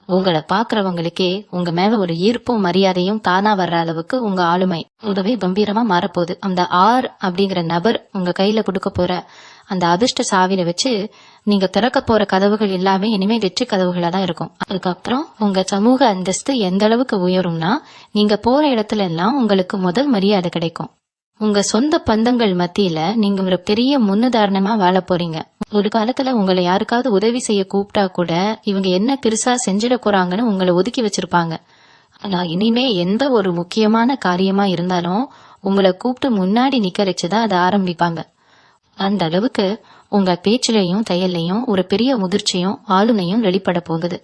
உங்களை பாக்குறவங்களுக்கே உங்க மேல ஒரு ஈர்ப்பும் மரியாதையும் தானா வர்ற அளவுக்கு உங்க ஆளுமை உதவி கம்பீரமா மாறப்போகுது. அந்த ஆர் அப்படிங்கிற நபர் உங்க கையில கொடுக்க போற அந்த அதிர்ஷ்ட சாவில வச்சு நீங்க திறக்க போற கதவுகள் எல்லாமே இனிமே வெற்றி கதவுகளா தான் இருக்கும். அதுக்கப்புறம் உங்க சமூக அந்தஸ்து எந்த அளவுக்கு உயரும்னா, நீங்க போற இடத்துல எல்லாம் உங்களுக்கு முதல் மரியாதை கிடைக்கும். உங்க சொந்த பந்தங்கள் மத்தியில நீங்க ஒரு பெரிய முன்னுதாரணமா வாழ போறீங்க. ஒரு காலத்துல உங்களை யாருக்காவது உதவி செய்ய கூப்பிட்டா கூட இவங்க என்ன பெருசா செஞ்சிட போறாங்கன்னு உங்களை ஒதுக்கி வச்சிருப்பாங்க. ஆனா இனிமே எந்த ஒரு முக்கியமான காரியமா இருந்தாலும் உங்களை கூப்பிட்டு முன்னாடி நிக்க வச்சுதான் அதை ஆரம்பிப்பாங்க. அந்த அளவுக்கு உங்க பேச்சிலையும் தையல்லையும் ஒரு பெரிய முதிர்ச்சியும் ஆளுமையும் வெளிப்பட போகுது.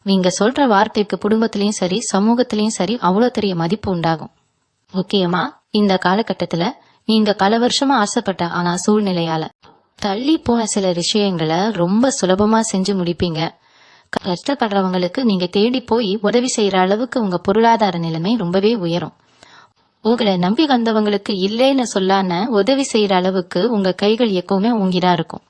நீங்க சொல்ற வார்த்தைக்கு குடும்பத்திலயும் சரி சமூகத்திலயும் சரி அவ்வளவு பெரிய மதிப்பு உண்டாகும். முக்கியமா இந்த காலகட்டத்துல நீங்க பல வருஷமா ஆசைப்பட்ட ஆனா சூழ்நிலையால தள்ளி போன சில விஷயங்களை ரொம்ப சுலபமா செஞ்சு முடிப்பீங்க. கஷ்டப்படுறவங்களுக்கு நீங்க தேடி போய் உதவி செய்யற அளவுக்கு உங்க பொருளாதார நிலைமை ரொம்பவே உயரும். உங்களை நம்பி வந்தவங்களுக்கு இல்லைன்னு சொல்லாம உதவி செய்யற அளவுக்கு உங்க கைகள் எப்பவுமே ஓங்கிதான் இருக்கும்.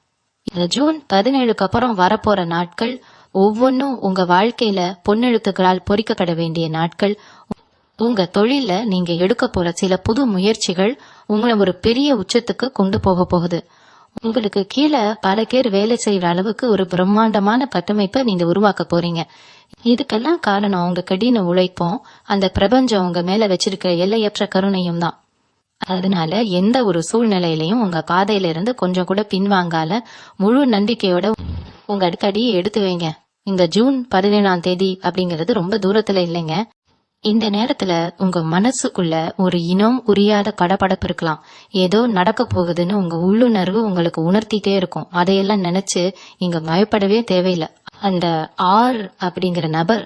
இந்த ஜூன் 17க்கு அப்புறம் வரப்போற நாட்கள் ஒவ்வொன்னும் உங்க வாழ்க்கையில பொன்னெழுத்துக்களால் பொறிக்கப்பட வேண்டிய நாட்கள். உங்க தொழில நீங்க எடுக்க போற சில புது முயற்சிகள் உங்களை ஒரு பெரிய உச்சத்துக்கு கொண்டு போக போகுது. உங்களுக்கு கீழே பல பேர் வேலை செய்யற அளவுக்கு ஒரு பிரம்மாண்டமான கட்டமைப்பை நீங்க உருவாக்க போறீங்க. இதுக்கெல்லாம் காரணம் உங்க கடின உழைப்பும் அந்த பிரபஞ்சம் உங்க மேல வச்சிருக்கிற எல்லையற்ற கருணையும் தான். அதனால எந்த ஒரு சூழ்நிலையிலையும் உங்க பாதையில இருந்து கொஞ்சம் கூட பின்வாங்கால முழு நம்பிக்கையோட உங்க அடிக்கடியை எடுத்து வைங்க. இந்த ஜூன் 17ஆம் தேதி அப்படிங்கிறது ரொம்ப தூரத்துல இல்லைங்க. இந்த நேரத்துல உங்க மனசுக்குள்ள ஒரு இனம் உரியாத படபடப்பு இருக்கலாம். ஏதோ நடக்க போகுதுன்னு உங்க உள்ளுணர்வு உங்களுக்கு உணர்த்திட்டே இருக்கும். அதையெல்லாம் நினைச்சு நீங்க பயப்படவே தேவையில்லை. அந்த ஆர் அப்படிங்கிற நபர்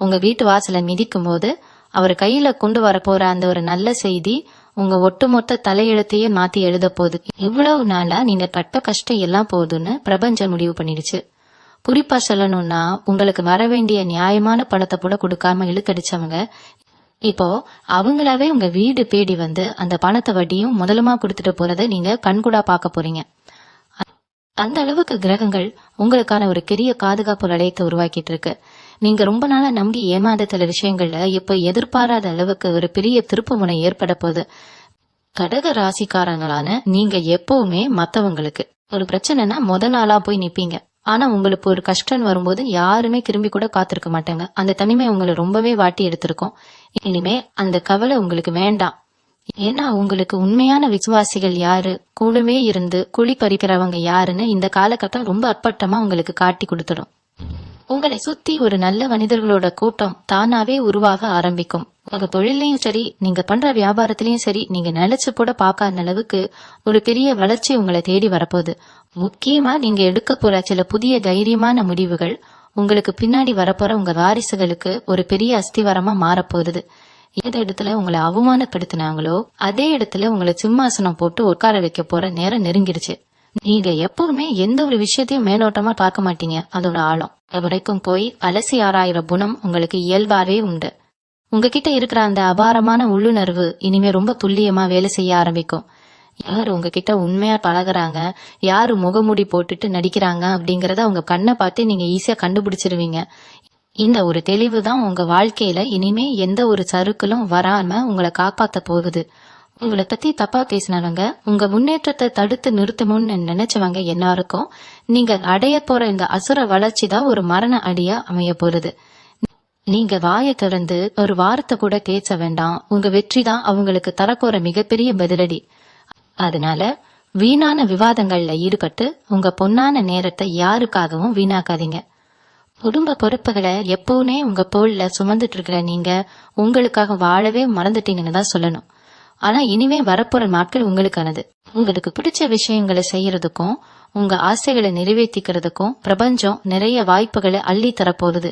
உங்க வீட்டு வாசலை மிதிக்கும் போது அவர் கையில கொண்டு வர போற அந்த ஒரு நல்ல செய்தி உங்க ஒட்டுமொத்த தலையெழுத்தையே மாத்தி எழுத போகுது. இவ்வளவு நாளா நீங்க பட்ட கஷ்டம் எல்லாம் போகுதுன்னு பிரபஞ்சம் முடிவு பண்ணிடுச்சு. குறிப்பா சொல்லணும்னா, உங்களுக்கு வர வேண்டிய நியாயமான பணத்தை கூட கொடுக்காம இழுக்கடிச்சவங்க இப்போ அவங்களாவே உங்க வீடு தேடி வந்து அந்த பணத்தை வட்டியும் முதலுமா கொடுத்துட்டு போறதை நீங்க கண்கூடா பார்க்க போறீங்க. அந்த அளவுக்கு கிரகங்கள் உங்களுக்கான ஒரு பெரிய பாதுகாப்பு வளையத்தை உருவாக்கிட்டு இருக்கு. நீங்க ரொம்ப நாளா நம்பி ஏமாந்த சில விஷயங்கள்ல இப்ப எதிர்பாராத அளவுக்கு ஒரு பெரிய திருப்பு முனை ஏற்பட போகுது. கடக ராசிக்காரங்களான நீங்க எப்பவுமே மத்தவங்களுக்கு ஒரு பிரச்சனைனா முதல் ஆளா போய் நிப்பீங்க. ஆனா உங்களுக்கு ஒரு கஷ்டம் வரும்போது யாருமே திரும்பி கூட காத்திருக்க மாட்டாங்க. அந்த தனிமை உங்களை ரொம்பவே வாட்டி எடுத்திருக்கும். இனிமே அந்த கவலை உங்களுக்கு வேண்டாம். ஏன்னா உங்களுக்கு உண்மையான விசுவாசிகள் யாரு, கூடவே இருந்து குழி பறிக்கிறவங்க யாருன்னு இந்த காலகட்டம் ரொம்ப அப்பட்டமா உங்களுக்கு காட்டி கொடுத்துடும். உங்களை சுத்தி ஒரு நல்ல மனிதர்களோட கூட்டம் தானாவே உருவாக ஆரம்பிக்கும். உங்க தொழிலையும் சரி, நீங்க பண்ற வியாபாரத்திலயும் சரி, நீங்க நினைச்சு கூட பார்க்காத அளவுக்கு ஒரு பெரிய வளர்ச்சி உங்களை தேடி வரப்போகுது. முக்கியமா நீங்க எடுக்க போற சில புதிய தைரியமான முடிவுகள் உங்களுக்கு பின்னாடி வரப்போற உங்க வாரிசுகளுக்கு ஒரு பெரிய அஸ்திவாரமா மாறப்போகுது. எந்த இடத்துல உங்களை அவமானப்படுத்தினாங்களோ அதே இடத்துல உங்களை சிம்மாசனம் போட்டு உட்கார வைக்க போற நேரம் நெருங்கிடுச்சு. நீங்க எப்பவுமே எந்த ஒரு விஷயத்தையும் மேலோட்டமா பார்க்க மாட்டீங்க. அதோட ஆழம் வரைக்கும் போய் அலசி ஆராயிற குணம் உங்களுக்கு இயல்பாவே உண்டு. உங்ககிட்ட இருக்கிற அந்த அபாரமான உள்ளுணர்வு இனிமே ரொம்ப துல்லியமா வேலை செய்ய ஆரம்பிக்கும். யாரு உங்ககிட்ட உண்மையா பழகுறாங்க, யாரு முகமூடி போட்டுட்டு நடிக்கிறாங்க அப்படிங்கறத உங்க கண்ணை பார்த்து நீங்க ஈஸியா கண்டுபிடிச்சிருவீங்க. இந்த ஒரு தெளிவு தான் உங்க வாழ்க்கையில இனிமே எந்த ஒரு சறுக்களும் வராம உங்களை காப்பாத்த போகுது. உங்களை பத்தி தப்பா பேசினவங்க, உங்க முன்னேற்றத்தை தடுத்து நிறுத்தணும்னு நினைச்சவங்க எல்லாருக்கும் நீங்க அடைய போற இந்த அசுர வளர்ச்சி தான் ஒரு மரண அடியா அமைய போறது. நீங்க வாயை திறந்து ஒரு வார்த்தை கூட பேச வேண்டாம். உங்க வெற்றி தான் அவங்களுக்கு தரப்போற மிகப்பெரிய பதிலடி. அதனால வீணான விவாதங்கள்ல ஈடுபட்டு உங்க பொன்னான நேரத்தை யாருக்காகவும் வீணாக்காதீங்க. குடும்ப பொறுப்புகளை எப்பவுமே உங்க தோள்ல சுமந்துட்டு இருக்கிற நீங்க உங்களுக்காக வாழவே மறந்துட்டீங்கன்னு தான் சொல்லணும். ஆனா இனிமே வரப்போற நாட்கள் உங்களுக்கானது. உங்களுக்கு பிடிச்ச விஷயங்களை செய்யறதுக்கும் உங்க ஆசைகளை நிறைவேற்றிக்கிறதுக்கும் பிரபஞ்சம் நிறைய வாய்ப்புகளை அள்ளி தரப்போகுது.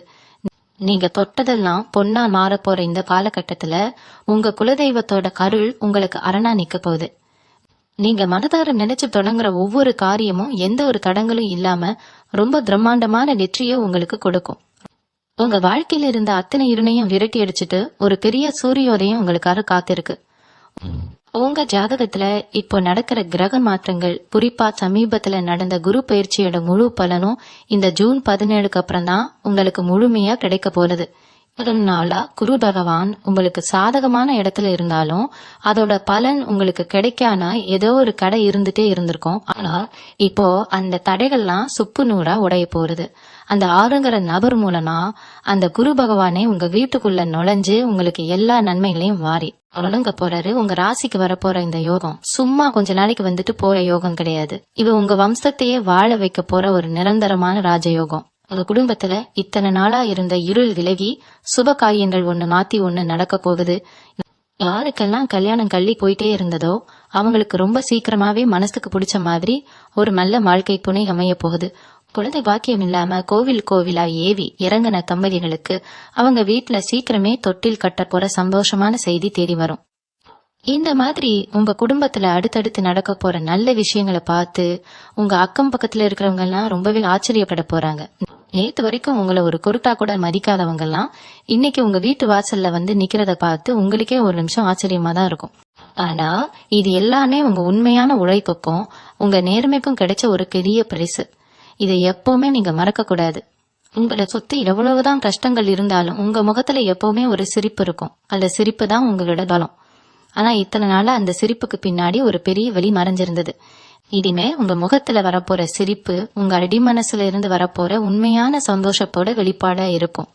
நீங்க தொட்டதெல்லாம் பொன்னா மாற போற இந்த காலகட்டத்துல உங்க குலதெய்வத்தோட கருள் உங்களுக்கு அரணா நிக்க போகுது. நீங்க மனதார நினைச்சு தொடங்குற ஒவ்வொரு காரியமும் எந்த ஒரு தடங்களும் இல்லாம ரொம்ப பிரம்மாண்டமான வெற்றியை உங்களுக்கு கொடுக்கும். உங்க வாழ்க்கையில இருந்த அத்தனை இருளையும் விரட்டி அடிச்சுட்டு ஒரு பெரிய சூரியோதயம் உங்களுக்காக காத்திருக்கு. உங்க ஜாதகத்துல இப்போ நடக்கிற கிரக மாற்றங்கள், குறிப்பா சமீபத்துல நடந்த குரு பயிற்சியோட முழு பலனும் இந்த ஜூன் 17க்கு அப்புறம் தான் உங்களுக்கு முழுமையா கிடைக்க போறது. நாளா குரு பகவான் உங்களுக்கு சாதகமான இடத்துல இருந்தாலும் அதோட பலன் உங்களுக்கு கிடைக்கானா ஏதோ ஒரு கடை இருந்துட்டே இருந்திருக்கும். ஆனா இப்போ அந்த தடைகள்லாம் சுப்பு நூறா உடைய போறது. அந்த ஆறுங்கிற நபர் மூலமா அந்த குரு பகவானே உங்க வீட்டுக்குள்ள நுழைஞ்சு உங்களுக்கு எல்லா நன்மைகளையும் வாரி வழங்க போறாரு. உங்க ராசிக்கு வரப்போற இந்த யோகம் சும்மா கொஞ்ச நாளைக்கு வந்துட்டு போற யோகம் கிடையாது. இது உங்க வம்சத்தையே வாழ வைக்க போற ஒரு நிரந்தரமான ராஜயோகம். உங்க குடும்பத்துல இத்தனை நாளா இருந்த இருள் விலகி சுப காரியங்கள் ஒண்ணு மாத்தி ஒண்ணு நடக்க போகுது. யாருக்கெல்லாம் கல்யாணம் கள்ளி போயிட்டே இருந்ததோ அவங்களுக்கு ரொம்ப சீக்கிரமாவே மனசுக்கு பிடிச்ச மாதிரி ஒரு நல்ல வாழ்க்கை துணை அமைய போகுது. குழந்தை பாக்கியம் இல்லாம கோவிலா ஏவி இறங்கின தம்பதிகளுக்கு அவங்க வீட்டுல சீக்கிரமே தொட்டில் கட்ட போற சந்தோஷமான செய்தி தேடி வரும். இந்த மாதிரி உங்க குடும்பத்துல அடுத்தடுத்து நடக்க போற நல்ல விஷயங்களை பார்த்து உங்க அக்கம் பக்கத்துல இருக்கிறவங்க எல்லாம் ரொம்பவே ஆச்சரியப்பட போறாங்க. நேத்து வரைக்கும் உங்களை ஒரு பொருட்டா கூட மதிக்காதவங்க எல்லாம் இன்னைக்கு உங்க வீட்டு வாசல்ல வந்து நிக்கிறத பார்த்து உங்களுக்கே ஒரு நிமிஷம் ஆச்சரியமா தான் இருக்கும். ஆனா இது எல்லாமே உங்க உண்மையான உழைப்புக்கும் உங்க நேர்மைக்கும் கிடைச்ச ஒரு பெரிய பரிசு. இதை எப்பவுமே நீங்க மறக்க கூடாது. உங்களை சுத்தி எவ்வளவுதான் கஷ்டங்கள் இருந்தாலும் உங்க முகத்துல எப்பவுமே ஒரு சிரிப்பு இருக்கும். அந்த சிரிப்பு தான் உங்களோட பலம். ஆனா இத்தனை நாளா அந்த சிரிப்புக்கு பின்னாடி ஒரு பெரிய வலி மறைஞ்சிருந்தது. இனிமே உங்க முகத்துல வரப்போற சிரிப்பு உங்க அடிமனசுல இருந்து வரப்போற உண்மையான சந்தோஷத்தோட வெளிப்பாடா இருக்கும்.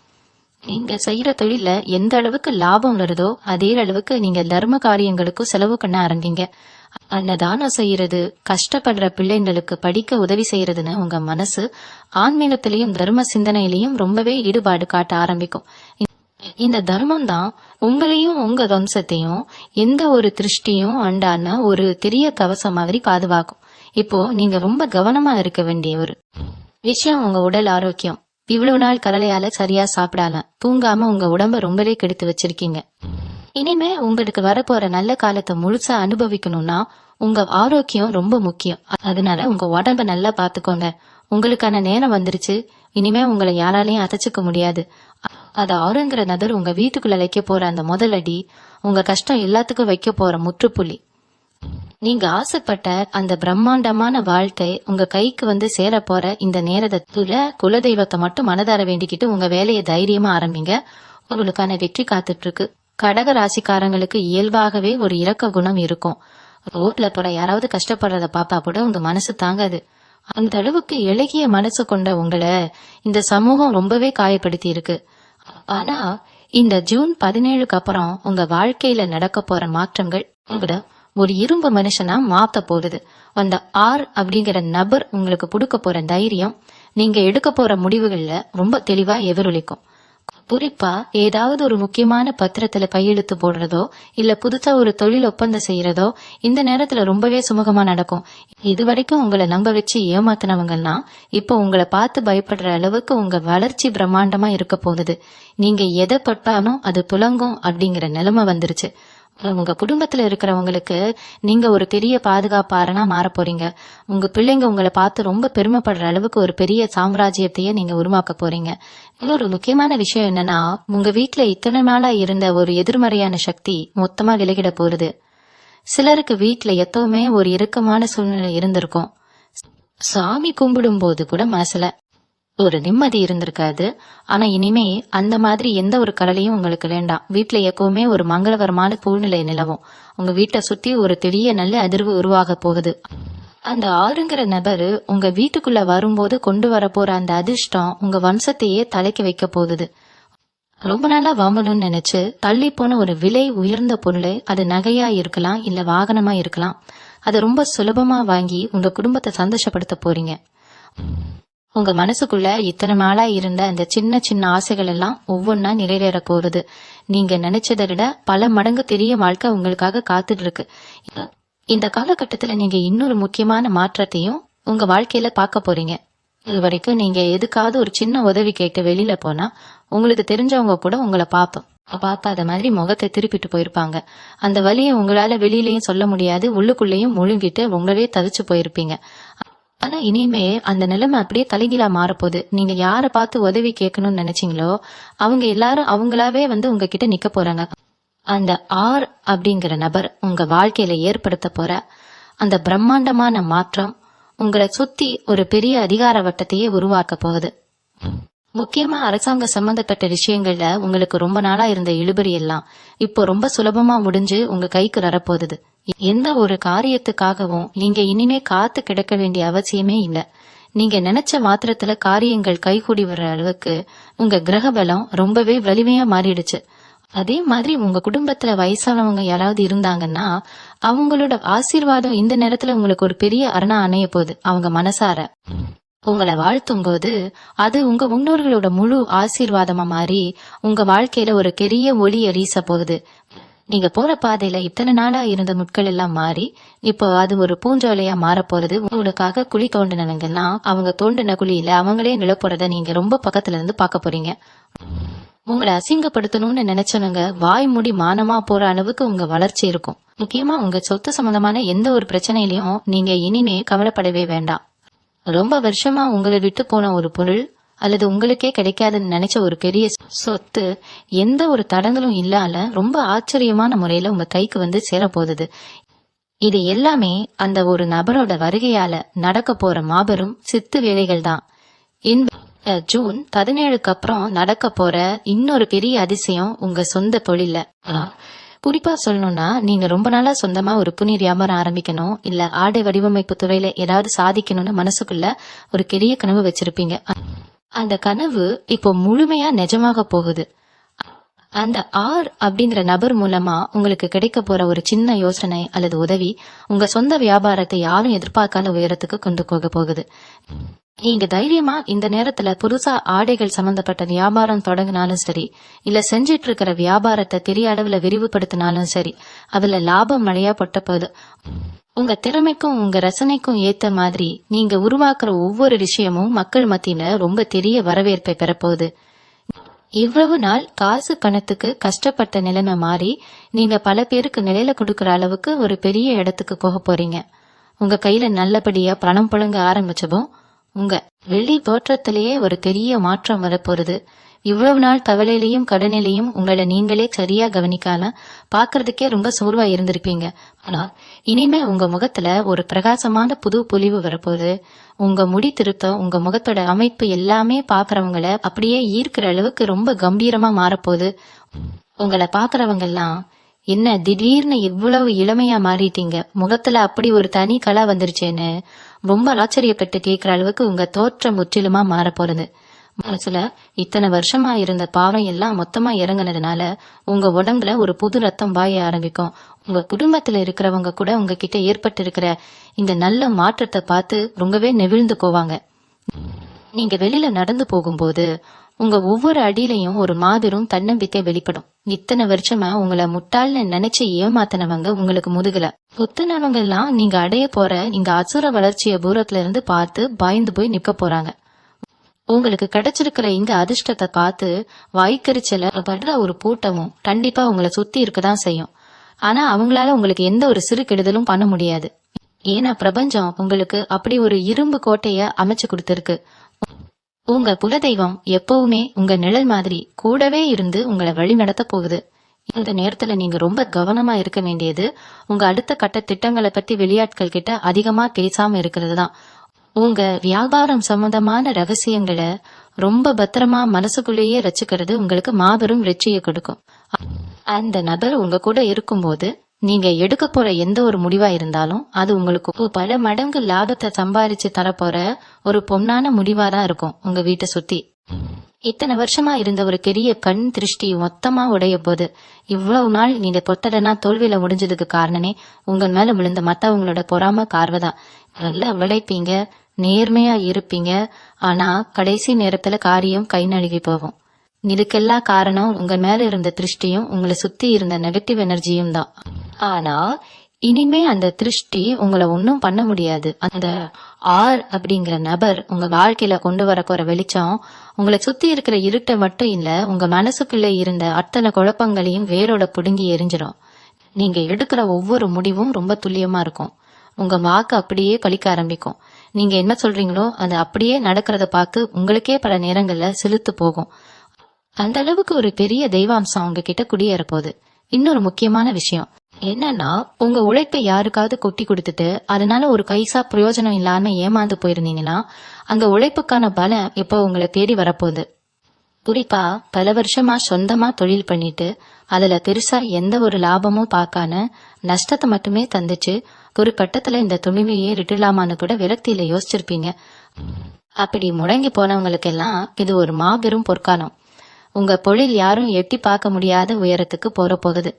நீங்க செய்யற தொழில எந்த அளவுக்கு லாபம் வருதோ அதே அளவுக்கு நீங்க தர்ம காரியங்களுக்கும் செலவு பண்ண ஆரம்பிங்க. அன்னதானம் செய்யறது, கஷ்டப்படுற பிள்ளைங்களுக்கு படிக்க உதவி செய்யறதுன்னு உங்க மனசு ஆன்மீகத்திலையும் தர்ம சிந்தனையிலையும் ரொம்பவே ஈடுபாடு காட்ட ஆரம்பிக்கும். இந்த தர்மம் தான் உங்களையும் உங்க வம்சத்தையும் எந்த ஒரு திருஷ்டியும் அண்டான ஒரு பெரிய கவசம் மாதிரி பாதுகாக்கும். இப்போ நீங்க ரொம்ப கவனமா இருக்க வேண்டிய ஒரு விஷயம் உங்க உடல் ஆரோக்கியம். இவ்வளவு நாள் கடலையால சரியா சாப்பிடாம தூங்காம உங்க உடம்ப ரொம்பவே கெடுத்து வச்சிருக்கீங்க. இனிமே உங்களுக்கு வரப்போற நல்ல காலத்தை முழுசா அனுபவிக்கணும்னா உங்க ஆரோக்கியம் ரொம்ப முக்கியம். அதனால உங்க உடம்ப நல்லா பாத்துக்கோங்க. உங்களுக்கான நேரம் வந்துருச்சு. இனிமே உங்களை யாராலையும் அசைச்சுக்க முடியாது. அது ஆறுங்கிற நபர் உங்க வீட்டுக்குள்ள வைக்க போற அந்த முதல் அடி உங்க கஷ்டம் எல்லாத்துக்கும் வைக்க போற முற்றுப்புள்ளி. நீங்க ஆசைப்பட்ட அந்த பிரம்மாண்டமான வாழ்க்கை உங்க கைக்கு வந்து சேர போற இந்த நேரத்துல குலதெய்வத்தை மட்டும் மனதார வேண்டிக்கிட்டு உங்க வேலையை தைரியமா ஆரம்பிங்க. உங்களுக்கான வெற்றி காத்துட்டு இருக்கு. கடக ராசிக்காரங்களுக்கு இயல்பாகவே ஒரு இரக்க குணம் இருக்கும். ரோட்ல போற யாராவது கஷ்டப்படுறத பாப்பா கூட உங்க மனசு தாங்காது. அந்த அளவுக்கு இளகிய மனசு கொண்ட உங்களை இந்த சமூகம் ரொம்பவே காயப்படுத்தி இருக்கு. ஆனா இந்த ஜூன் 17க்கு அப்புறம் உங்க வாழ்க்கையில நடக்க போற மாற்றங்கள் உங்கள ஒரு இரும்பு மனுஷனா மாத்த போகுது. அந்த அப்படிங்கிற நபர் உங்களுக்கு கொடுக்க போற தைரியம் நீங்க எடுக்க போற முடிவுகள்ல ரொம்ப தெளிவா எதிரொலிக்கும். குறிப்பா ஏதாவது ஒரு முக்கியமான பத்திரத்துல கையெழுத்து போடுறதோ இல்ல புதுசா ஒரு தொழில் ஒப்பந்தம் செய்யறதோ இந்த நேரத்துல ரொம்பவே சுமூகமா நடக்கும். இது வரைக்கும் உங்களை நம்ப வச்சு ஏமாத்தினவங்கன்னா இப்ப உங்களை பார்த்து பயப்படுற அளவுக்கு உங்க வளர்ச்சி பிரம்மாண்டமா இருக்க போகுது. நீங்க எதை பட்டாலும் அது புலங்கும் அப்படிங்கிற நிலைமை வந்துருச்சு. உங்க குடும்பத்துல இருக்கிறவங்களுக்கு நீங்க ஒரு பெரிய பாதுகாப்பாரனா மாற போறீங்க. உங்க பிள்ளைங்க உங்களை பார்த்து ரொம்ப பெருமைப்படுற அளவுக்கு ஒரு பெரிய சாம்ராஜ்யத்தையே நீங்க உருவாக்க போறீங்க. இன்னொரு முக்கியமான விஷயம் என்னன்னா, உங்க வீட்டுல இத்தனை நாளா இருந்த ஒரு எதிர்மறையான சக்தி மொத்தமா விலகிட போறது. சிலருக்கு வீட்டுல எப்பவுமே ஒரு இறுக்கமான சூழ்நிலை இருந்திருக்கும். சாமி கும்பிடும் போது கூட மனசுல ஒரு நிம்மதி இருந்திருக்காது. ஆனா இனிமே அந்த மாதிரி எந்த ஒரு கடலையும் உங்களுக்கு வேண்டாம். வீட்டுல எப்பவுமே ஒரு மங்களகரமான சூழ்நிலை நிலவும். உங்க வீட்டை சுத்தி ஒரு பெரிய நல்ல அதிர்வு உருவாக போகுது. அந்த ஆறுங்கிற நபர் உங்க வீட்டுக்குள்ள வரும்போது கொண்டு வர போற அந்த அதிர்ஷ்டம் உங்க வம்சத்தையே தலைக்க வைக்க போகுது. ரொம்ப நாளா வாங்கணும்னு நினைச்சு தள்ளி போன ஒரு விலை உயர்ந்த பொருளை, அது நகையா இருக்கலாம் இல்ல வாகனமா இருக்கலாம், அதை ரொம்ப சுலபமா வாங்கி உங்க குடும்பத்தை சந்தோஷப்படுத்த போறீங்க. உங்க மனசுக்குள்ள இத்தனை நாளா இருந்த அந்த சின்ன சின்ன ஆசைகள் எல்லாம் ஒவ்வொன்னா நிறைவேற போகுது. நீங்க நினைச்சதை விட பல மடங்கு பெரிய வாழ்க்கை உங்களுக்காக காத்துட்டு இருக்கு. இந்த காலகட்டத்துல நீங்க இன்னொரு முக்கியமான மாற்றத்தையும் உங்க வாழ்க்கையில பார்க்க போறீங்க. இது வரைக்கும் நீங்க எதுக்காவது ஒரு சின்ன உதவி கேட்டு வெளியில போனா உங்களுக்கு தெரிஞ்சவங்க கூட உங்களை பார்க்காத மாதிரி முகத்தை திருப்பிட்டு போயிருப்பாங்க. அந்த வழியை உங்களால வெளியிலயும் சொல்ல முடியாது, உள்ளுக்குள்ளேயும் முழுங்கிட்டு ரொம்பவே தவிச்சு போயிருப்பீங்க. ஆனா இனிமே அந்த நிலைமை அப்படியே தலைகீழா மாறப்போகுது. நீங்க யாரை பார்த்து உதவி கேட்கணும்னு நினைச்சீங்களோ அவங்க எல்லாரும் அவங்களாவே வந்து உங்ககிட்ட நிக்க போறாங்க. அந்த அப்படிங்கிற நபர் உங்க வாழ்க்கையில ஏற்படுத்த போற அந்த பிரம்மாண்டமான மாற்றம் உங்களை சுத்தி ஒரு பெரிய அதிகார வட்டத்தையே உருவாக்க போகுது. முக்கியமா அரசாங்க சம்பந்தப்பட்ட விஷயங்கள்ல உங்களுக்கு ரொம்ப நாளா இருந்த இழுபறி எல்லாம் இப்போ ரொம்ப சுலபமா முடிஞ்சு உங்க கைக்கு வரப்போகுது. எந்த ஒரு காரியத்துக்காகவும் நீங்க இனிமே காத்து கிடக்க வேண்டிய அவசியமே இல்ல. நீங்க நினைச்ச மாத்திரத்துல காரியங்கள் கைகூடி வர்ற அளவுக்கு உங்க கிரக பலம் ரொம்பவே வலிமையா மாறிடுச்சு. அதே மாதிரி உங்க குடும்பத்துல வயசானவங்க யாராவது இருந்தாங்கன்னா அவங்களோட ஆசீர்வாதம் இந்த நேரத்துல உங்களுக்கு ஒரு பெரிய அரணா அணைய போகுது. அவங்க மனசார உங்களை வாழ்த்தும் போது அது உங்க முன்னோர்களோட முழு ஆசீர்வாதமா மாறி உங்க வாழ்க்கையில ஒரு பெரிய ஒளிய வீச போகுது. நீங்க போற பாதையில இத்தனை நாளா இருந்த முட்கள் எல்லாம் மாறி இப்போ அது ஒரு பூஞ்சோலையா மாற போறது. உங்களுக்காக குழி தோண்டினவங்கன்னா அவங்க தோண்டின குழியில அவங்களே நிலப்போறத நீங்க ரொம்ப பக்கத்துல இருந்து பார்க்க போறீங்க. உங்களை அசிங்கப்படுத்தணும்னு நினைச்சவங்க வாய் மூடி மானமா போற அளவுக்கு உங்க வளர்ச்சி இருக்கும். முக்கியமா உங்க சொத்து சம்பந்தமான எந்த ஒரு பிரச்சனையிலயும் நீங்க இனிமே கவலைப்படவே வேண்டாம். ரொம்ப வருஷமா உங்களை விட்டு போன ஒரு பொருள் அல்லது உங்களுக்கே கிடைக்காதுன்னு நினைச்ச ஒரு பெரிய சொத்து எந்த ஒரு தடங்களும் இல்லாம ரொம்ப ஆச்சரியமான முறையில உங்க கைக்கு வந்து சேரப்போகுது. இது எல்லாமே அந்த ஒரு நபரோட வருகையால நடக்க போற மாபெரும் சித்து வேலைகள் தான். ஜூன் 17க்கு அப்புறம் நடக்க போற இன்னொரு பெரிய அதிசயம் உங்க சொந்த தொழில. குறிப்பா சொல்லணும்னா நீங்க ரொம்ப நாளா சொந்தமா ஒரு புனி வியாபாரம் ஆரம்பிக்கணும் இல்ல ஆடை வடிவமைப்பு துறையில ஏதாவது சாதிக்கணும்னு மனசுக்குள்ள ஒரு பெரிய கனவு வச்சிருப்பீங்க. அந்த கனவு இப்போ முழுமையா நிஜமாக போகுது. அந்த ஆர் அப்படிங்கிற நபர் மூலமா உங்களுக்கு கிடைக்க போற ஒரு சின்ன யோசனை அல்லது உதவி உங்க சொந்த வியாபாரத்தை யாரும் எதிர்பார்க்காத உயரத்துக்கு கொண்டு போக போகுது. நீங்க தைரியமா இந்த நேரத்துல புதுசா ஆடைகள் சம்பந்தப்பட்ட வியாபாரம் தொடங்கினாலும் சரி, இல்ல செஞ்சிட்டு இருக்கிற வியாபாரத்தை பெரிய அளவுல விரிவுபடுத்தினாலும் சரி, அதுல லாபம் மழையா பொட்ட போகுது. உங்க திறமைக்கும் உங்க ரசனைக்கும் ஏத்த மாதிரி நீங்க உருவாக்குற ஒவ்வொரு விஷயமும் மக்கள் மத்தியில ரொம்ப பெரிய வரவேற்பை பெறப்போகுது. இவ்வளவு நாள் காசு பணத்துக்கு கஷ்டப்பட்ட நிலைமை மாறி நீங்க பல பேருக்கு நிலையில கொடுக்கற அளவுக்கு ஒரு பெரிய இடத்துக்கு போக போறீங்க. உங்க கையில நல்லபடியா பணம் புழங்க ஆரம்பிச்சதும் உங்க வெளி தோற்றத்திலேயே ஒரு பெரிய மாற்றம் வரப்போறது. இவ்வளவு நாள் கவலையிலையும் கடனிலையும் உங்களை நீங்களே சரியா கவனிக்காம பாக்குறதுக்கே ரொம்ப சோர்வா இருந்திருப்பீங்க. ஆனா இனிமே உங்க முகத்துல ஒரு பிரகாசமான புது பொலிவு வரப்போகுது. உங்க முடி திருத்தம், உங்க முகத்தோட அமைப்பு எல்லாமே பாக்குறவங்கள அப்படியே ஈர்க்கிற அளவுக்கு ரொம்ப கம்பீரமா மாறப்போகுது. உங்களை பாக்குறவங்க எல்லாம் என்ன திடீர்னு இவ்வளவு இளமையா மாறிட்டீங்க, முகத்துல அப்படி ஒரு தனி கலா வந்துருச்சேன்னு ரொம்ப ஆச்சரியப்பட்டு கேட்கிற அளவுக்கு உங்க தோற்றம் முற்றிலுமா மாற போறது. மனசுல இத்தனை வருஷமா இருந்த பாவம் எல்லாம் மொத்தமா இறங்குனதுனால உங்க உடம்புல ஒரு புது ரத்தம் பாய ஆரம்பிக்கும். உங்க குடும்பத்துல இருக்கிறவங்க கூட உங்ககிட்ட ஏற்பட்டு இருக்கிற இந்த நல்ல மாற்றத்தை பார்த்து ரொம்பவே நெகிழ்ந்து போவாங்க. நீங்க வெளியில நடந்து போகும்போது உங்க ஒவ்வொரு அடியிலையும் ஒரு மாபெரும் தன்னம்பிக்கை வெளிப்படும். இத்தனை வருஷமா உங்களை முட்டாள்னு நினைச்சு ஏமாத்தினவங்க உங்களுக்கு முதுகல புத்தனவங்க எல்லாம் நீங்க அடைய போற இங்க அசுர வளர்ச்சிய தூரத்துல இருந்து பார்த்து பயந்து போய் நிக்க போறாங்க. உங்களுக்கு கிடைச்சிருக்கிற இந்த அதிர்ஷ்டத்தை பார்த்து வாய்க்கரிச்சல படுற ஒரு கூட்டமும் கண்டிப்பா உங்களை சுத்தி இருக்கதான் செய்யும். ஆனா அவங்களால உங்களுக்கு எந்த ஒரு சிறு கெடுதலும் பண்ண முடியாது. ஏன்னா பிரபஞ்சம் உங்களுக்கு அப்படி ஒரு இரும்பு கோட்டைய அமைச்சு கொடுத்திருக்கு. உங்க குலதெய்வம் எப்பவுமே உங்க நிழல் மாதிரி கூடவே இருந்து உங்களை வழி நடத்த போகுது. இந்த நேரத்துல நீங்க ரொம்ப கவனமா இருக்க வேண்டியது உங்க அடுத்த கட்ட திட்டங்களை பத்தி வெளியாட்கள் கிட்ட அதிகமா பேசாம இருக்கிறது தான். உங்க வியாபாரம் சம்பந்தமான ரகசியங்களை ரொம்ப பத்திரமா மனசுக்குள்ளேயே வச்சுக்கிறது உங்களுக்கு மாபெரும் வெற்றியை கொடுக்கும். அந்த நபர் உங்க கூட இருக்கும்போது நீங்க எடுக்க போற எந்த ஒரு முடிவா இருந்தாலும் அது உங்களுக்கு பல மடங்கு லாபத்தை சம்பாதிச்சு தரப்போற ஒரு பொன்னான முடிவாதான் இருக்கும். உங்க வீட்டை சுத்தி இத்தனை வருஷமா இருந்த ஒரு பெரிய கண் திருஷ்டி மொத்தமா உடைய போது இவ்வளவு நாள் நீங்க பொத்தடனா தோல்வியில முடிஞ்சதுக்கு காரணமே உங்க மேல விழுந்த மத்தவங்களோட பொறாம கார்வதான். நல்லா விளைப்பீங்க, நேர்மையா இருப்பீங்க, ஆனா கடைசி நேரத்துல காரியம் கை நழுகி போகும். இதுக்கெல்லாம் காரணம் உங்க மேல இருந்த திருஷ்டியும் உங்களை சுத்தி இருந்த நெகட்டிவ் எனர்ஜியும் தான். ஆனா இனிமே அந்த திருஷ்டி உங்களை ஒன்னும் பண்ண முடியாது. அந்த ஆர் அப்படிங்கிற நபர் உங்க வாழ்க்கையில கொண்டு வர போற வெளிச்சம் உங்களை சுத்தி இருக்கிற இருட்டை மட்டும் இல்ல, உங்க மனசுக்குள்ள இருந்த அத்தனை குழப்பங்களையும் வேரோட புடுங்கி எரிஞ்சிடும். நீங்க எடுக்கிற ஒவ்வொரு முடிவும் ரொம்ப துல்லியமா இருக்கும். உங்க வாக்கு அப்படியே பலிக்க ஆரம்பிக்கும். நீங்க என்ன சொல்றீங்களோ அது அப்படியே நடக்கிறத பார்த்து உங்களுக்கே பல நேரங்கள்ல செலுத்து போகும். அந்த அளவுக்கு ஒரு பெரிய தெய்வாம்சம் உங்ககிட்ட குடியேற போகுது. இன்னொரு முக்கியமான விஷயம் என்னன்னா, உங்க உழைப்பை யாருக்காவது கொட்டி கொடுத்துட்டு அதனால ஒரு பைசா பிரயோஜனம் இல்லாம ஏமாந்து போயிருந்தீங்கன்னா அங்க உழைப்புக்கான பலம் இப்போ உங்களை தேடி வரப்போகுது. குறிப்பா பல வருஷமா சொந்தமா தொழில் பண்ணிட்டு அதுல பெருசா எந்த ஒரு லாபமும் பார்க்காம நஷ்டத்தை மட்டுமே தந்துச்சு ஒரு கட்டத்துல இந்த துணிவையே விட்டுலாமான்னு கூட விரக்தியில யோசிச்சிருப்பீங்க. அப்படி முடங்கி போனவங்களுக்கெல்லாம் இது ஒரு மாபெரும் பொற்காலம். உங்க பொழில் யாரும் எட்டி பார்க்க முடியாத உயரத்துக்கு போகுது.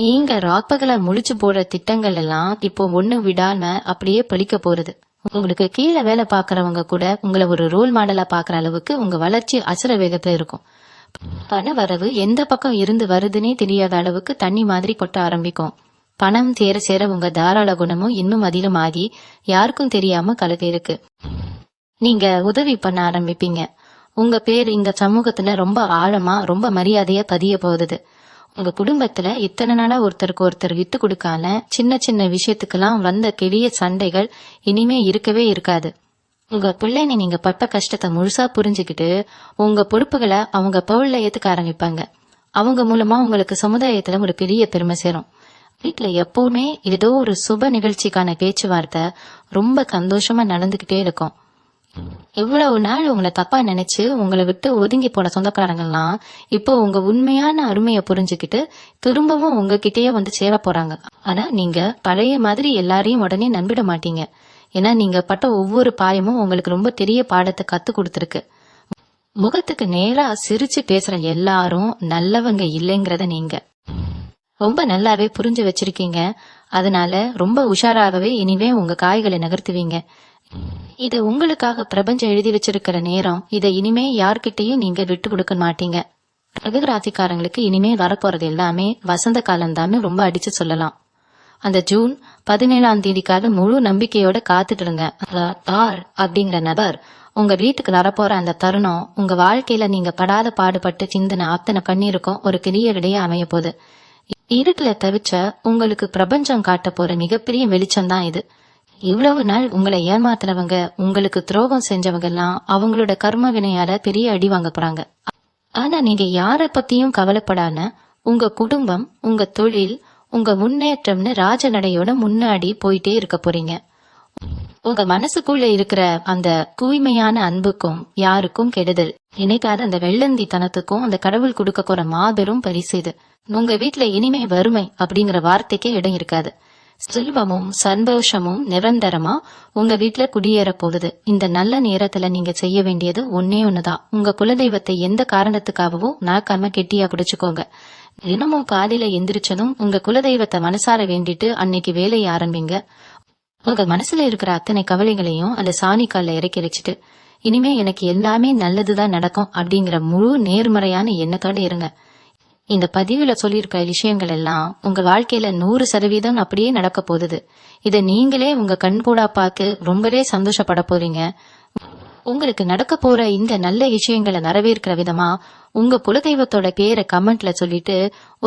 நீங்க ராப்பகல முழிச்சு போடுற திட்டங்கள் எல்லாம் இப்போ ஒண்ணு விடாம அப்படியே பலிக்க போறது. உங்களுக்கு கீழே வேலை பாக்குறவங்க கூட உங்களை ஒரு ரோல் மாடலா பாக்குற அளவுக்கு உங்க வளர்ச்சி அசுர வேகத்துல இருக்கும். பண வரவு எந்த பக்கம் இருந்து வருதுன்னே தெரியாத அளவுக்கு தண்ணி மாதிரி கொட்ட ஆரம்பிக்கும். பணம் சேர சேர உங்க தாராள குணமும் இன்னும் அதிகமாகி யாருக்கும் தெரியாம கலக்க இருக்கு. நீங்க உதவி பண்ண ஆரம்பிப்பீங்க. உங்க பேர் இந்த சமூகத்துல ரொம்ப ஆழமா ரொம்ப மரியாதையா பதிய போகுது. உங்க குடும்பத்துல இத்தனை நாளா ஒருத்தருக்கு ஒருத்தர் விட்டு கொடுக்காம சின்ன சின்ன விஷயத்துக்கெல்லாம் வந்த பெரிய சண்டைகள் இனிமே இருக்கவே இருக்காது. உங்க பிள்ளைங்க நீங்க பட்ட கஷ்டத்தை முழுசா புரிஞ்சுக்கிட்டு உங்க பொறுப்புகளை அவங்க பவுல்ல ஏத்துக்க ஆரம்பிப்பாங்க. அவங்க மூலமா உங்களுக்கு சமுதாயத்துல ஒரு பெரிய பெருமை சேரும். வீட்டுல எப்பவுமே ஏதோ ஒரு சுப நிகழ்ச்சிக்கான பேச்சுவார்த்தை ரொம்ப சந்தோஷமா நடந்துகிட்டே இருக்கும். எவ்வளவு நாள் உங்களை தப்பா நினைச்சு உங்களை விட்டு ஒதுங்கி போன சொந்தக்காரங்கெல்லாம் இப்போ உங்க உண்மையான அருமையை புரிஞ்சுக்கிட்டு திரும்பவும் உங்ககிட்டயே வந்து சேர போறாங்க. ஆனா நீங்க பழைய மாதிரி எல்லாரையும் உடனே நம்பிட மாட்டீங்க. ஏன்னா நீங்க பட்ட ஒவ்வொரு பாயமும் உங்களுக்கு ரொம்ப பெரிய பாடத்தை கத்து கொடுத்துருக்கு. முகத்துக்கு நேரா சிரிச்சு பேசுற எல்லாரும் நல்லவங்க இல்லைங்கிறத நீங்க ரொம்ப நல்லாவே புரிஞ்சு வச்சிருக்கீங்க. அதனால ரொம்ப உஷாராகவே இனிமே உங்க காய்களை நகர்த்துவீங்க. இது உங்களுக்காக பிரபஞ்சம் எழுதி வச்சிருக்கிற நேரம். இதை இனிமே யார்கிட்டயும் நீங்க விட்டு கொடுக்க மாட்டீங்க. ராசிக்காரங்களுக்கு இனிமே வரப்போறது எல்லாமே வசந்த காலம்தான்னு ரொம்ப அடிச்சு சொல்லலாம். அந்த ஜூன் 17ஆம் தேதிக்காக முழு நம்பிக்கையோட காத்துட்டு இருங்க. தார் அப்படிங்கிற நபர் உங்க வீட்டுக்கு வரப்போற அந்த தருணம் உங்க வாழ்க்கையில நீங்க படாத பாடுபட்டு சிந்தின அத்தனை கண்ணீருக்கும் ஒரு கிளியரிடையே அமைய போகுது. இருட்டுல தவிச்ச உங்களுக்கு பிரபஞ்சம் காட்ட போற மிகப்பெரிய வெளிச்சம் தான் இது. இவ்வளவு நாள் உங்களை ஏமாத்துறவங்க, உங்களுக்கு துரோகம் செஞ்சவங்க எல்லாம் அவங்களோட கர்ம வினையால பெரிய அடி வாங்க போறாங்க. ஆனா நீங்க யார பத்தியும் கவலைப்படாம உங்க குடும்பம், உங்க தொழில், உங்க முன்னேற்றம்னு ராஜநடையோட முன்னாடி போயிட்டே இருக்க போறீங்க. உங்க மனசுக்குள்ள இருக்கிற அந்த தூய்மையான அன்புக்கும் யாருக்கும் கெடுதல் நினைக்காத அந்த வெள்ளந்தி தனத்துக்கும் அந்த கடவுள் கொடுக்க போற மாபெரும் பரிசு இது. உங்க வீட்டுல இனிமே வறுமை அப்படிங்கிற வார்த்தைக்கே இடம் இருக்காது. செல்வமும் சந்தோஷமும் நிரந்தரமா உங்க வீட்டுல குடியேற போகுது. இந்த நல்ல நேரத்துல நீங்க செய்ய வேண்டியது ஒன்னே ஒண்ணுதான். உங்க குலதெய்வத்தை எந்த காரணத்துக்காகவும் நாக்காம கெட்டியா பிடிச்சுக்கோங்க. தினமும் காலையில எந்திரிச்சதும் உங்க குலதெய்வத்தை மனசார வேண்டிட்டு அன்னைக்கு வேலையை ஆரம்பிங்க. உங்க மனசுல இருக்கிற அத்தனை கவலைகளையும் அந்த சாணிக்கால இறக்கி வச்சுட்டு இனிமே எனக்கு எல்லாமே நல்லதுதான் நடக்கும் அப்படிங்கிற முழு நேர்மறையான எண்ணத்தோட இருங்க. இந்த பதிவுல சொல்லியிருக்க விஷயங்கள் எல்லாம் உங்க வாழ்க்கையில 100% அப்படியே நடக்க போகுது. இத நீங்களே உங்க கண்கூடா பார்த்து ரொம்பவே சந்தோஷப்பட போறீங்க. உங்களுக்கு நடக்க போற இந்த நல்ல விஷயங்களை வரவேற்கிற விதமா உங்க குலதெய்வத்தோட பேரை கமெண்ட்ல சொல்லிட்டு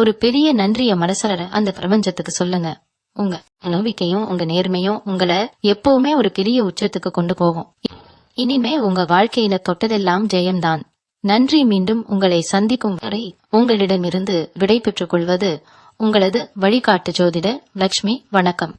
ஒரு பெரிய நன்றிய மனசார அந்த பிரபஞ்சத்துக்கு சொல்லுங்க. உங்க நம்பிக்கையும் உங்க நேர்மையும் உங்களை எப்பவுமே ஒரு பெரிய உச்சத்துக்கு கொண்டு போகும். இனிமே உங்க வாழ்க்கையில தொட்டதெல்லாம் ஜெயம்தான். நன்றி. மீண்டும் உங்களை சந்திக்கும் வரை உங்களிடமிருந்து விடை பெற்றுக் கொள்வது உங்களது வழிகாட்டு ஜோதிடர் லட்சுமி. வணக்கம்.